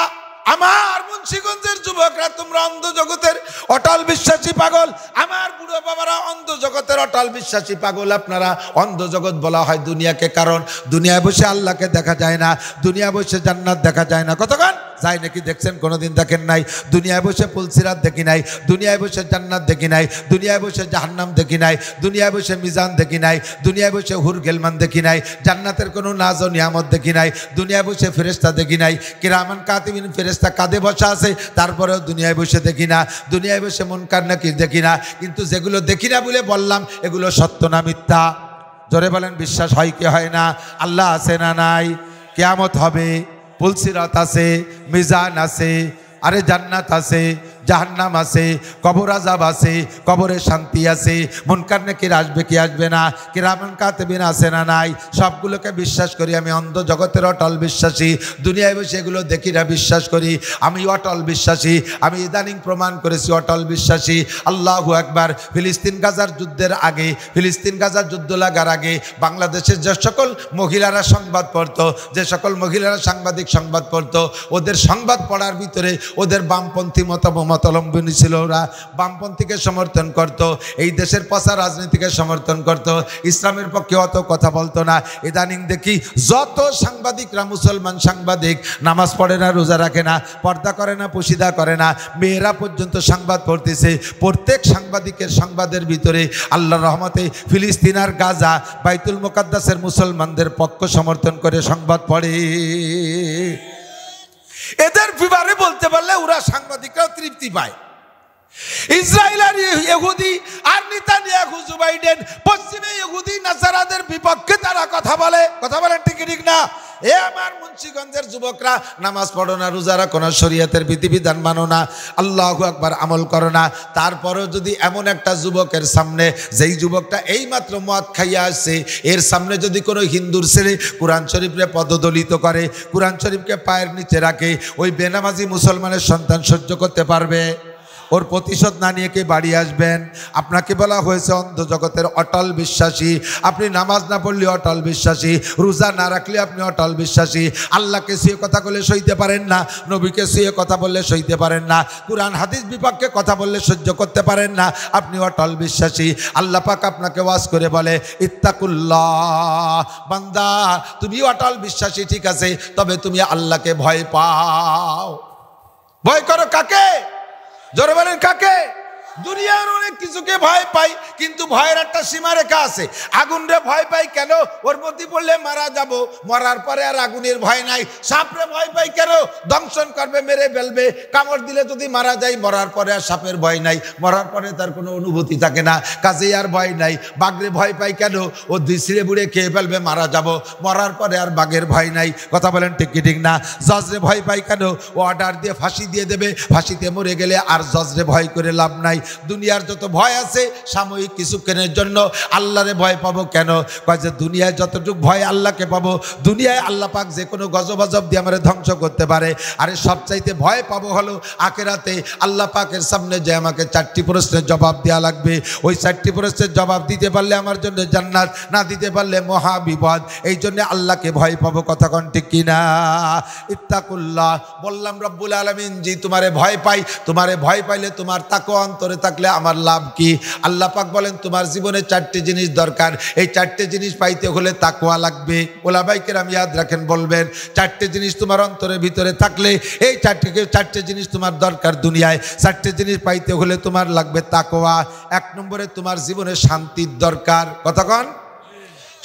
আমার মুন্সিগঞ্জের যুবকরা তোমরা অন্ধ জগতের অটল বিশ্বাসী পাগল, আমার বুড়ো বাবারা অন্ধ জগতের অটল বিশ্বাসী পাগল। আপনারা অন্ধ জগৎ বলা হয় দুনিয়াকে, কারণ দুনিয়ায় বসে আল্লাহকে দেখা যায় না, দুনিয়ায় বসে জান্নাত দেখা যায় না। কতক্ষণ যায় নাকি দেখছেন? কোনোদিন দেখেন নাই। দুনিয়ায় বসে পুলসিরাত দেখি নাই, দুনিয়ায় বসে জান্নাত দেখি নাই, দুনিয়ায় বসে জাহান্নাম দেখি নাই, দুনিয়ায় বসে মিজান দেখি নাই, দুনিয়ায় বসে হুর গেলমান দেখি নাই, জান্নাতের কোনো নাজ ও নিয়ামত দেখি নাই, দুনিয়ায় বসে ফেরেশতা দেখি নাই, কিরামান কাতিবিন ফেরেশতা কাঁধে বসা আছে, তারপরেও দুনিয়ায় বসে দেখি না, দুনিয়ায় বসে মুনকার নাকির দেখি না। কিন্তু যেগুলো দেখি না বলে বললাম, এগুলো সত্য না মিথ্যা? জোরে বলেন, বিশ্বাস হয় কি হয় না? আল্লাহ আছে না নাই? কিয়ামত হবে, পুলসিরাত আছে, মিজান আছে, আরে জান্নাত আছে, জাহান্নাম আছে, কবর আযাব আছে, কবরে শান্তি আছে, মুনকার নাকির আসবে কি আসবে না, কিরামান কাতিবিন আছে না নাই? সবগুলোকে বিশ্বাস করি। আমি অন্ধ জগতের অটল বিশ্বাসী, দুনিয়ায় বসে এগুলো দেখি না, বিশ্বাস করি। আমি অটল বিশ্বাসী, আমি ইদানিং প্রমাণ করেছি অটল বিশ্বাসী। আল্লাহু আকবার। ফিলিস্তিন গাজার যুদ্ধের আগে, ফিলিস্তিন গাজার যুদ্ধ লাগার আগে বাংলাদেশের যে সকল মহিলারা সংবাদ পড়তো, যে সকল মহিলারা সাংবাদিক সংবাদ পড়তো, ওদের সংবাদ পড়ার ভিতরে ওদের বামপন্থী মতাবলম্বী ছিল। ওরা বামপন্থীকে সমর্থন করত, এই দেশের পচা রাজনীতিকে সমর্থন করত, ইসলামের পক্ষে অত কথা বলতো না। ইদানিং দেখি যত সাংবাদিকরা, মুসলমান সাংবাদিক, নামাজ পড়ে না, রোজা রাখে না, পর্দা করে না, পুশিদা করে না, মেয়েরা পর্যন্ত সংবাদ পড়তেছে। প্রত্যেক সাংবাদিকের সংবাদের ভিতরে আল্লাহর রহমতে ফিলিস্তিন আর গাজা, বাইতুল মুকাদ্দাসের মুসলমানদের পক্ষ সমর্থন করে সংবাদ পড়ে। এদের বিবারে বলতে পারলে ওরা সাংবাদিকরাও তৃপ্তি পায়। ইসরায়েল আর ইহুদি আর নেতানিয়াহু বাইডেন পশ্চিমে ইহুদি নাসারাদের বিপক্ষে তারা কথা বলে। কথা বলেন ঠিক ঠিক না? এ আমার মুন্সিগঞ্জের যুবকরা, নামাজ পড়ো না, রোজা রাখো না, শরীয়তের বিধিবিধান মানো না, আল্লাহু আকবার আমল করো না। তারপরেও যদি এমন একটা যুবকের সামনে, যেই যুবকটা এইমাত্র মদ খাইয়া আসছে, এর সামনে যদি কোনো হিন্দুর ছেলে কোরআন শরীফকে পদদলিত করে, কোরআন শরীফকে পায়ের নিচে রাখে, ওই বেনামাজি মুসলমানের সন্তান সহ্য করতে পারবে? ওর প্রতিশোধ না নিয়ে কি বাড়ি আসবেন? আপনাকে বলা হয়েছে অন্ধ জগতের অটল বিশ্বাসী। আপনি নামাজ না পড়লে অটল বিশ্বাসী, রোজা না রাখলে আপনি অটল বিশ্বাসী। আল্লাহকে শুয়ে কথা বলে সইতে পারেন না, নবীকে শুয়ে কথা বললে সইতে পারেন না, কোরআন হাদিস বিপক্ষে কথা বললে সহ্য করতে পারেন না, আপনি অটল বিশ্বাসী। আল্লাহ পাক আপনাকে ওয়াজ করে বলে, ইত্তাকুল্লাহ, বান্দা তুমি অটল বিশ্বাসী ঠিক আছে, তবে তুমি আল্লাহকে ভয় পাও। ভয় করো কাকে? জোরে বলেন কাকে? দুনিয়ার অনেক কিছুকে ভয় পাই, কিন্তু ভয়ের একটা সীমারেখা আছে। আগুনরে ভয় পাই কেন? ওর মধ্যে পড়লে মারা যাব, মরার পরে আর আগুনের ভয় নাই। সাপরে ভয় পাই কেন? দংশন করবে, মেরে ফেলবে, কামড় দিলে যদি মারা যায়, মরার পরে আর সাপের ভয় নাই, মরার পরে তার কোনো অনুভূতি থাকে না, কাজেই আর ভয় নাই। বাঘরে ভয় পাই কেন? ও ছিঁড়ে বুড়ে খেয়ে ফেলবে, মারা যাব, মরার পরে আর বাঘের ভয় নাই। কথা বলেন ঠিক কি ঠিক না? জজরে ভয় পাই কেন? ও অর্ডার দিয়ে ফাঁসি দিয়ে দেবে, ফাঁসিতে মরে গেলে আর জজরে ভয় করে লাভ নাই। দুনিয়ার যত ভয় আছে সাময়িক কিছুক্ষণের জন্য, আল্লাহরে ভয় পাবো কেন? কয় যে দুনিয়ায় যতটুকু ভয় আল্লাহকে পাবো, দুনিয়ায় আল্লাহ পাক যে কোনো গজব আজব দিয়ে আমারে ধ্বংস করতে পারে। আরে সবচাইতে ভয় পাবো হলো আখিরাতে আল্লাহ পাকের সামনে যে আমাকে 4টি প্রশ্নের জবাব দেওয়া লাগবে। ওই 4টি প্রশ্নের জবাব দিতে পারলে আমার জন্য জান্নাত, না দিতে পারলে মহা বিপদ। এই জন্য আল্লাহকে ভয় পাবো। কথা কোন ঠিক কিনা? ইত্তাকুল্লাহ বললাম, রব্বুল আলামিন জি তোমারে ভয় পাই। তোমারে ভয় পাইলে তোমার তাকওয়া অন্তরে থাকলে আমার লাভ কি? আল্লাহ পাক বলেন তোমার জীবনে 4টি জিনিস দরকার। এই 4টি জিনিস পাইতে হলে তাকওয়া লাগবে। ওলামায়ে কেরাম ইয়াদ রাখেন, বলবেন 4টি জিনিস তোমার অন্তরের ভিতরে থাকলে, এই 4টি জিনিস তোমার দরকার দুনিয়ায়। 4টি জিনিস পাইতে হলে তোমার লাগবে তাকওয়া। 1 নম্বরে তোমার জীবনে শান্তির দরকার। কতক্ষণ?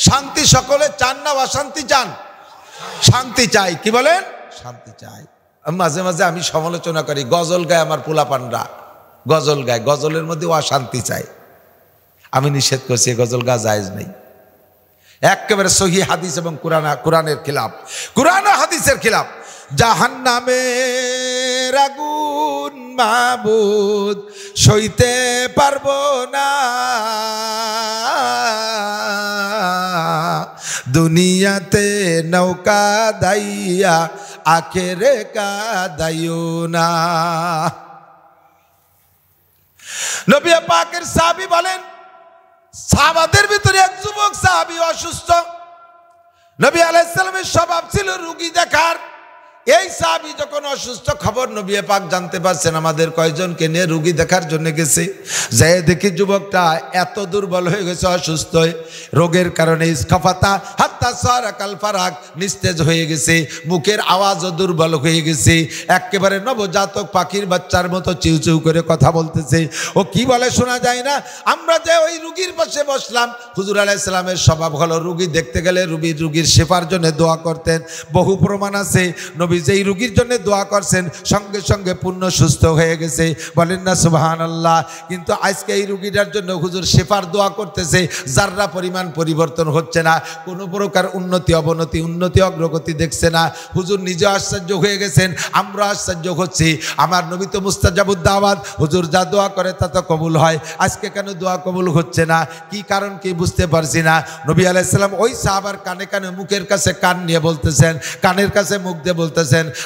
শান্তি সকলে চান না অশান্তি চান? শান্তি চাই। কি বলেন? শান্তি চাই। মাঝে মাঝে আমি সমালোচনা করি, গজল গায় আমার পোলাপানরা, গজল গায়, গজলের মধ্যে অশান্তি চাই। আমি নিষেধ করছি, গজল গা জায়েজ নেই, একেবারে সহিহ হাদিস এবং কোরআনের খিলাফ, কোরআন ও হাদিসের খিলাফ। জাহান্নামের আগুন মাবুদ সইতে পারবো না, দুনিয়াতে নৌকা দাইয়া আখেরে কাদাইও না। নবী পাকের সাহাবী বলেন, সাহাবাদের ভিতরে এক যুবক সাহাবী অসুস্থ। নবী আলাইহিস সালামের স্বভাব ছিল রোগী দেখার। এই সাহাবী যখন অসুস্থ, খবর নবী পাক জানতে পারছেন আমাদের কয়জনকে নিয়ে রোগী দেখার জন্য গেছে। যাই দেখি যুবকটা এত দুর্বল হয়ে গেছে, অসুস্থ হয়ে, রোগের কারণে ইসকাফাতা হাত্তা সারাকাল ফারাক, নিস্তেজ হয়ে গেছে, মুখের আওয়াজও দুর্বল হয়ে গেছে, একেবারে নবজাতক পাখির বাচ্চার মতো চিউ চিউ করে কথা বলতেছে। ও কি বলে শোনা যায় না। আমরা যে ওই রুগীর পাশে বসলাম, হুজুর আলাইহিস সালামের স্বভাব হলো রুগী দেখতে গেলে রুগীর শেফার জন্য দোয়া করতেন। বহু প্রমাণ আছে, নবী যেই রুগীর জন্য দোয়া করছেন সঙ্গে সঙ্গে পূর্ণ সুস্থ হয়ে গেছে, বলেন না সুবহানাল্লাহ। কিন্তু আজকে এই রুগীটার জন্য হুজুর শেফার দোয়া করতেছে, যাররা পরিমাণ পরিবর্তন হচ্ছে না, কোনো প্রকার উন্নতি অগ্রগতি দেখছে না। হুজুর নিজে আশ্চর্য হয়ে গেছেন, আমরা আশ্চর্য হচ্ছি। আমার নবী তো মুস্তাজাবুদ দাওয়াত, হুজুর যা দোয়া করে তা তো কবুল হয়, আজকে কেন দোয়া কবুল হচ্ছে না? কি কারণ কি বুঝতে পারছি না। নবী আলাইহিস সালাম ওই সাহাবার কানে কানে, মুখের কাছে কান নিয়ে বলতেছেন, কানের কাছে মুখ দিয়ে বলতেছেন,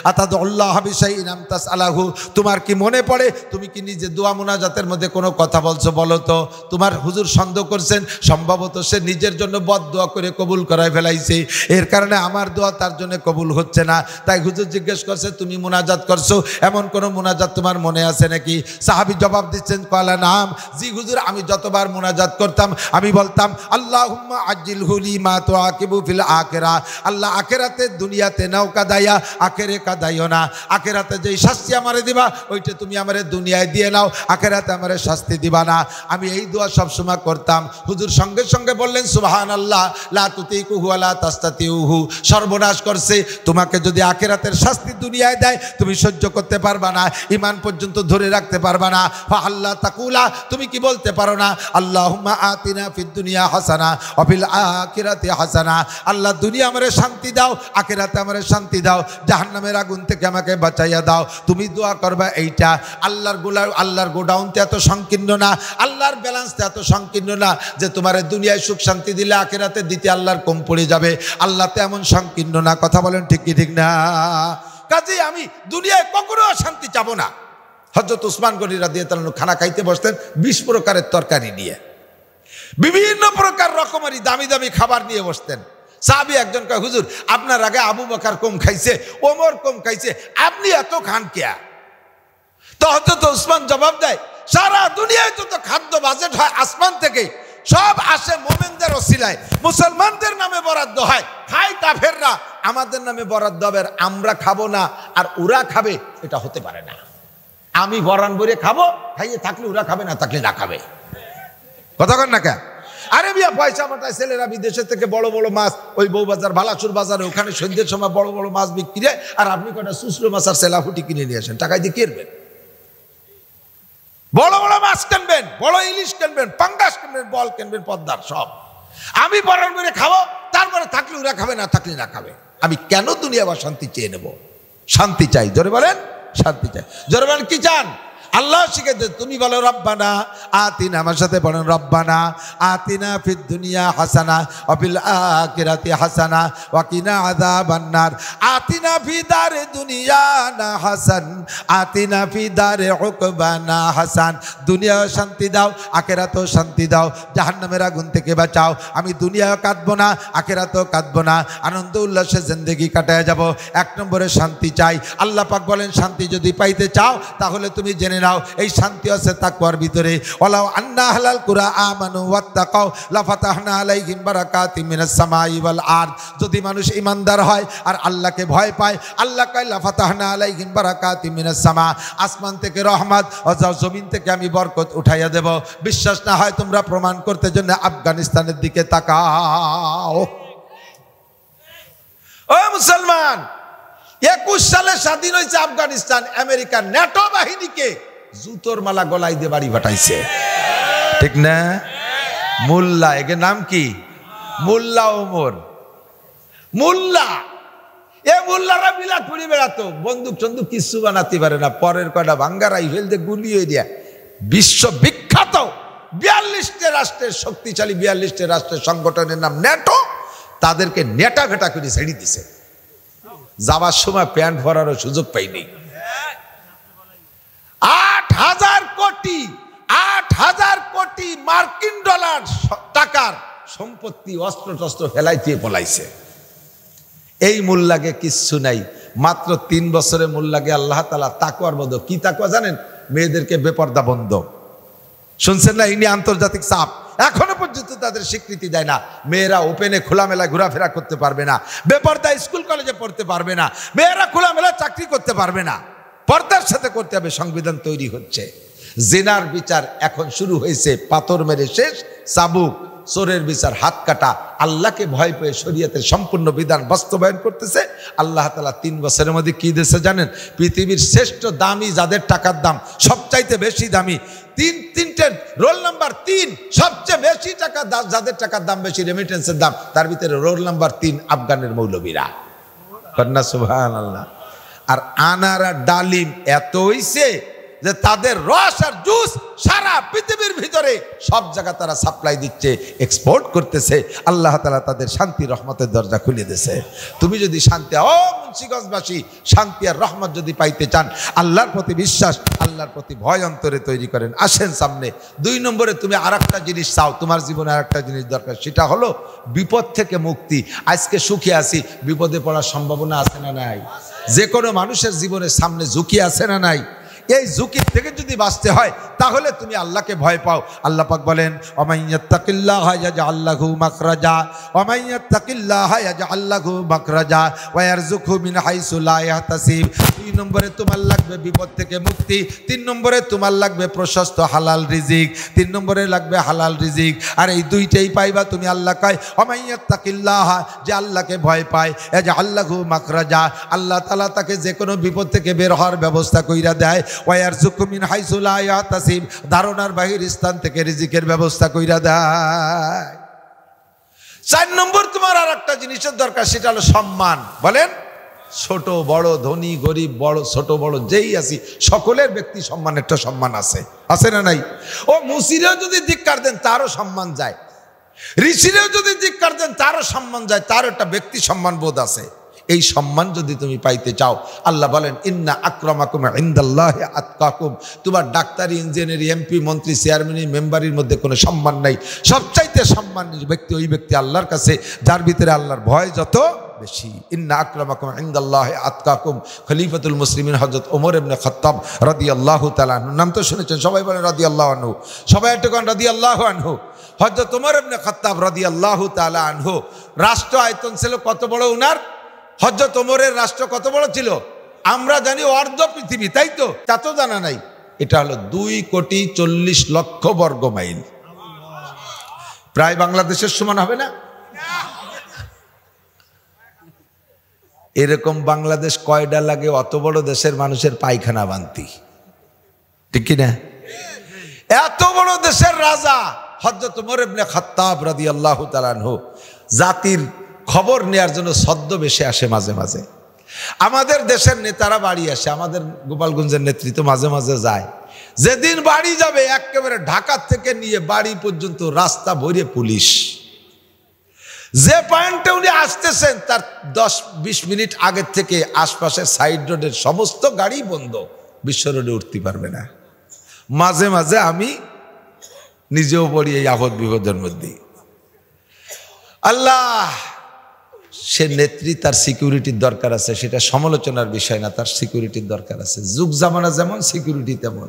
আতাদুল্লাহ বিশাইইন আম তাসআলাহু, তোমার কি মনে পড়ে তুমি কি নিজে দোয়া মুনাজাতের মধ্যে কোনো কথা বলছো? বলো তো। তোমার হুজুর সন্দেহ করছেন সম্ভবত সে নিজের জন্য বদদোয়া করে কবুল করায় ফেলাইছে, এর কারণে আমার দোয়া তার জন্য কবুল হচ্ছে না। তাই হুজুর জিজ্ঞেস করছে, তুমি মুনাজাত করছো, এমন কোন মুনাজাত তোমার মনে আছে নাকি? সাহাবী জবাব দিচ্ছেন, ক্বালা নাম, জি হুজুর, আমি যতবার মুনাজাত করতাম আমি বলতাম, আল্লাহুম্মা আজ্জিলহু লিমা তুআকিবু ফিল আখিরা, আল্লাহ আখিরাতে দুনিয়াতে নৌকা দাইয়া আখেরে কাদাইও না। আখেরাতে যেই শাস্তি আমারে দিবা ওইটা তুমি আমারে দুনিয়ায় দিয়ে নাও, আখেরাতে আমারে শাস্তি দিবা না। আমি এই দোয়া সবসময় করতাম। হুজুর সঙ্গে সঙ্গে বললেন, সুবহানাল্লাহ, লা তুতিকুহু ওয়া লা তাস্তাতিউহু, সর্বনাশ করছে, তোমাকে যদি আখেরাতের শাস্তি দুনিয়ায় দেয় তুমি সহ্য করতে পারবা না, ঈমান পর্যন্ত ধরে রাখতে পারবা না। ফা আল্লাহ তাকুলা, তুমি কি বলতে পারো না, আল্লাহুম্মা আতিনা ফিদ দুনিয়া হাসানা ওয়া ফিল আখিরাতি হাসানা, আল্লাহ দুনিয়া আমারে শান্তি দাও, আখিরাতে আমারে শান্তি দাও, জাহান্নামের আগুন থেকে আমাকে বাঁচাইয়া দাও। তুমি দোয়া করবা এইটা। আল্লাহর গোডাউনটা এত সংকীর্ণ না, আল্লাহর ব্যালেন্সটা এত সংকীর্ণ না যে তোমার দুনিয়ায় সুখ শান্তি দিলে আখিরাতে দিতে আল্লাহর কম পড়ে যাবে। আল্লাহ তো এমন সংকীর্ণ না। কথা বলেন ঠিক কি ঠিক না? কাজেই আমি দুনিয়ায় কখনো শান্তি চাবো না। হযরত উসমান গনি রাদিয়াল্লাহু আনহু খানা খাইতে বসতেন 20 প্রকারের তরকারি নিয়ে, বিভিন্ন প্রকার রকমারি দামি দামি খাবার নিয়ে বসতেন। সাহাবী একজন কয়, হুজুর আপনার আগে আবু বকর কম খাইছে, ওমর কম খাইছে, আপনি এত খান কেয়া? তো হযরত উসমান জবাব দেয়, সারা দুনিয়ায় যত খাদ্য বাজেট হয় আসমান থেকে, সব আসে মোমেনদের ওসিলায়, মুসলমানদের নামে বরাদ্দ হয়, খায় কাফেররা, আমাদের নামে বরাদ্দ হবে, আমরা খাবো না আর ওরা খাবে, এটা হতে পারে না। আমি বরান বরে খাবো, খাইয়ে থাকলে ওরা খাবে, না থাকলে না খাবে। কথা কন না কে? আরে মিয়া, পয়সা মাথায় ছেলেরা বিদেশের থেকে বড় বড় মাছ, ওই বউবাজার বালাসুর বাজারে ওখানে সন্ধ্যের সময় বড় বড় মাছ বিক্রি, আর আপনি কটা সুসলো মাছ আর সেলাফুটি কিনে নিয়ে আসেন, টাকায় দিয়ে কিনবেন, বড় বড় মাছ কিনবেন, বড় ইলিশ কিনবেন, পাঙ্গাস কিনবেন, বল কিনবেন, পদ্মার সব। আমি বরান করে খাবো, তারপরে থাকলে ওরা খাবে, না থাকলে না খাবে। আমি কেন দুনিয়া বা শান্তি চেয়ে নেব? শান্তি চাই, জোরে বলেন শান্তি চাই। জোরে বলেন কি চান? আল্লাহ শিখে দে। তুমি বলো রব্বানা আতিনা, আমার সাথে বলেন রব্বানা আতিনা ফিদ দুনিয়া হাসানা ওয়া ফিল আখিরাতি হাসানা ওয়া কিনা আযাবান নার। আতিনা ফি দারে দুনিয়ানা হাসান, আতিনা ফি দারে উকবানা হাসান। দুনিয়া শান্তি দাও, আখিরাতেও শান্তি দাও, জাহান্নামের আগুন থেকে বাঁচাও। আমি দুনিয়াও কাঁদবো না, আখিরাতেও কাঁদবো না, আনন্দ উল্লাসে জিন্দেগি কাটায় যাব। 1 নম্বরে শান্তি চাই। আল্লাহ পাক বলেন, শান্তি যদি পাইতে চাও তাহলে তুমি জেনে নাও এই শান্তি আছে তাকওয়ার ভিতরে। ওয়ালাউ আন্না আহলাল কুরা আমানু ওয়াত্তাকাউ লাফাতাহনা আলাইহিম বারাকাতিম মিনাস সামাই ওয়াল আরদ। যদি মানুষ ইমানদার হয় আর আল্লাহকে ভয় পায়, আল্লাহ কয় লাফাতাহনা আলাইহিম বারাকাতিম মিনাস সামা, আসমান থেকে রহমত ও জমিন থেকে আমি বরকত উঠাইয়া দেব। বিশ্বাস না হয় তোমরা প্রমাণ করতে জন্য আফগানিস্তানের দিকে তাকাও। ও মুসলমান, 21 সালে স্বাধীন হয়েছে আফগানিস্তান, আমেরিকার ন্যাটো বাহিনীকে জুতোর মালা গলায় দিয়ে বাড়ি পাঠাইছে, ঠিক না? মোল্লা, এর নাম কি? মোল্লা ওমর। মোল্লা, এ মোল্লারা বিলাট পড়ে বেড়াতো, বন্দুক চন্দুক কিছু বানাতে পারে না, পরের কয়টা ভাঙ্গা রাইফেল দিয়ে গুলিয়ে দিয়া বিশ্ববিখ্যাত 42টি রাষ্ট্রের শক্তিশালী 42টি রাষ্ট্রের সংগঠনের নাম ন্যাটো, তাদেরকে নেটা ভেটা করে ছেড়ে দিছে। যাবার সময় প্যান্ট ভরারও সুযোগ পাইনি। 8,000 কোটি মার্কিন ডলার টাকার সম্পত্তি অস্ত্র টস্ত্র ফেলাইতে পলাইছে। এই মোল্লাকে কিচ্ছু নাই, মাত্র 3 বছরে মোল্লাকে আল্লাহ তাআলা তাকওয়ার মধ্যে, কি তাকওয়া জানেন? মেয়েদেরকে বেপর্দা বন্ধ। শুনছেন না? ইনি আন্তর্জাতিক চাপ, এখনো পর্যন্ত তাদের স্বীকৃতি দেয় না। মেয়েরা ওপেনে খোলামেলা ঘোরাফেরা করতে পারবে না, বেপর্দা স্কুল কলেজে পড়তে পারবে না, মেয়েরা খোলামেলা চাকরি করতে পারবে না, পর্দার সাথে করতে হবে। সংবিধান তৈরি হচ্ছে। জিনার বিচার এখন শুরু হয়েছে, পাথর মেরে শেষ, চাবুক। চোরের বিচার হাত কাটা। আল্লাহকে ভয় পেয়ে শরীয়তের সম্পূর্ণ বিধান বাস্তবায়ন করতেছে। আল্লাহ তাআলা 3 বছরের মধ্যে কি দিয়েছে জানেন? পৃথিবীর শ্রেষ্ঠ দামি, যাদের টাকার দাম সবচাইতে বেশি দামি, তিনটে রোল নাম্বার 3 সবচেয়ে বেশি টাকা, যাদের টাকার দাম বেশি, রেমিটেন্সের দাম, তার ভিতরে রোল নাম্বার 3 আফগানের মৌলবীরা। কন্যা সুবহানাল্লাহ। আর আনার আর ডালিম এত হইছে যে তাদের রস আর জুস সারা পৃথিবীর ভিতরে সব জায়গা তারা সাপ্লাই দিচ্ছে, এক্সপোর্ট করতেছে। আল্লাহ তাআলা তাদের শান্তি রহমতের দরজা খুলে দিয়েছে। তুমি যদি শান্তি, ও মুন্সিগঞ্জবাসী, শান্তি আর রহমত যদি পাইতে চান, আল্লাহর প্রতি বিশ্বাস, আল্লাহর প্রতি ভয় অন্তরে তৈরি করেন। আসেন সামনে। 2 নম্বরে তুমি আরেকটা জিনিস চাও, তোমার জীবনে আরেকটা জিনিস দরকার, সেটা হলো বিপদ থেকে মুক্তি। আজকে সুখে আছি, বিপদে পড়ার সম্ভাবনা আছে না নাই? যে কোনো মানুষের জীবনে সামনে ঝুঁকি আছে না নাই? এই ঝুঁকি থেকে যদি বাঁচতে হয়, তাহলে তুমি আল্লাহকে ভয় পাও। আল্লাহ পাক বলেন, ওমাইয়াত্তাকিল্লাহা ইয়াজআল লাহু মাখরাজা ওমাইয়াত্তাকিল্লাহা ইয়াজআল লাহু মাখরাজা ওয়া ইয়ারযুকহু মিন হাইসু লা ইয়াহতাসিব। 2 নম্বরে তোমার লাগবে বিপদ থেকে মুক্তি, 3 নম্বরে তোমার লাগবে প্রশস্ত হালাল রিজিক, 3 নম্বরে লাগবে হালাল রিজিক। আর এই দুইটাই পাইবা তুমি। আল্লাহ কয় ওমাইয়াত্তাকিল্লাহা, যে আল্লাহকে ভয় পায়, ইয়াজআল লাহু মাখরাজা, আল্লাহ তাআলা তাকে যে কোনো বিপদ থেকে বের হওয়ার ব্যবস্থা কইরা দেয়। ওয়ারযুকহু মিন হাইসু লা ইয়াহতাসিব, ধারণার বাহির স্থান থেকে রিজিকের ব্যবস্থা কইরা দেয়। 4 নম্বর তোমার আর একটা জিনিসের দরকার, সেটা হলো সম্মান। বলেন, ছোট বড়, ধনী গরিব, বড় ছোট বড় যেই আছি, সকলের ব্যক্তি সম্মানের একটা সম্মান আছে, আছে না নাই? ও মুসিরেও যদি ধিক্কার দেন তারও সম্মান যায়, ঋষিরেও যদি ধিক্কার দেন তারও সম্মান যায়, তার একটা ব্যক্তি সম্মান বোধ আছে। এই সম্মান যদি তুমি পাইতে চাও, আল্লাহ বলেন, ইন্না আকরামাকুম ইনদাল্লাহি আতকাকুম। তোমার ডাক্তারি, ইঞ্জিনিয়ার, এমপি, মন্ত্রী, চেয়ারম্যান, মেম্বারের মধ্যে কোনো সম্মান নাই। সবচাইতে সম্মানের ব্যক্তি ওই ব্যক্তি আল্লাহর কাছে যার ভিতরে আল্লাহর ভয় যত বেশি। ইন্না আকরামাকুম ইনদাল্লাহি আতকাকুম। খলিফাতুল মুসলিমিন হযরত ওমর ইবনে খাত্তাব রাদিয়াল্লাহু তাআলা আনহু, নাম তো শুনেছেন সবাই, বলেন রাদিয়াল্লাহু আনহু, সবাই একটু কোন রাদিয়াল্লাহু আনহু। হযরত ওমর ইবনে খাত্তাব রাদিয়াল্লাহু তাআলা আনহু, রাষ্ট্র আয়তন ছিল কত বড় উনার? হযরত ওমরের রাষ্ট্র কত বড় ছিল? আমরা জানি অর্ধ পৃথিবী, তাই তো? তা তো জানা নাই। এটা হলো 2,40,00,000 বর্গ মাইল, প্রায় বাংলাদেশের সমান হবে না? এরকম বাংলাদেশ কয়টা লাগে অত বড় দেশের মানুষের পায়খানা বান্তি, ঠিক কি না? এত বড় দেশের রাজা হযরত ওমর ইবনে খাত্তাব রাদিয়াল্লাহু তাআলা আনহু জাতির খবর নেয়ার জন্য ছদ্মবেশে আসে মাঝে মাঝে। আমাদের দেশের নেতারা বাড়ি আসে, আমাদের গোপালগঞ্জের নেতৃত্ব মাঝে মাঝে যায়। যেদিন বাড়ি যাবে একেবারে ঢাকা থেকে নিয়ে বাড়ি পর্যন্ত রাস্তা ভরে পুলিশ। যে পয়েন্টে উনি আসতেছেন তার 10-20 মিনিট আগের থেকে আশপাশের সাইড রোডের সমস্ত গাড়ি বন্ধ, বিশ্ব রোডে উঠতে পারবে না। মাঝে মাঝে আমি নিজেও পড়ি এই আপদ বিপদের মধ্যে। আল্লাহ, সে নেত্রী, তার সিকিউরিটির দরকার আছে, সেটা সমালোচনার বিষয় না, তার সিকিউরিটির দরকার আছে। যুগ জামানা যেমন, সিকিউরিটি তেমন।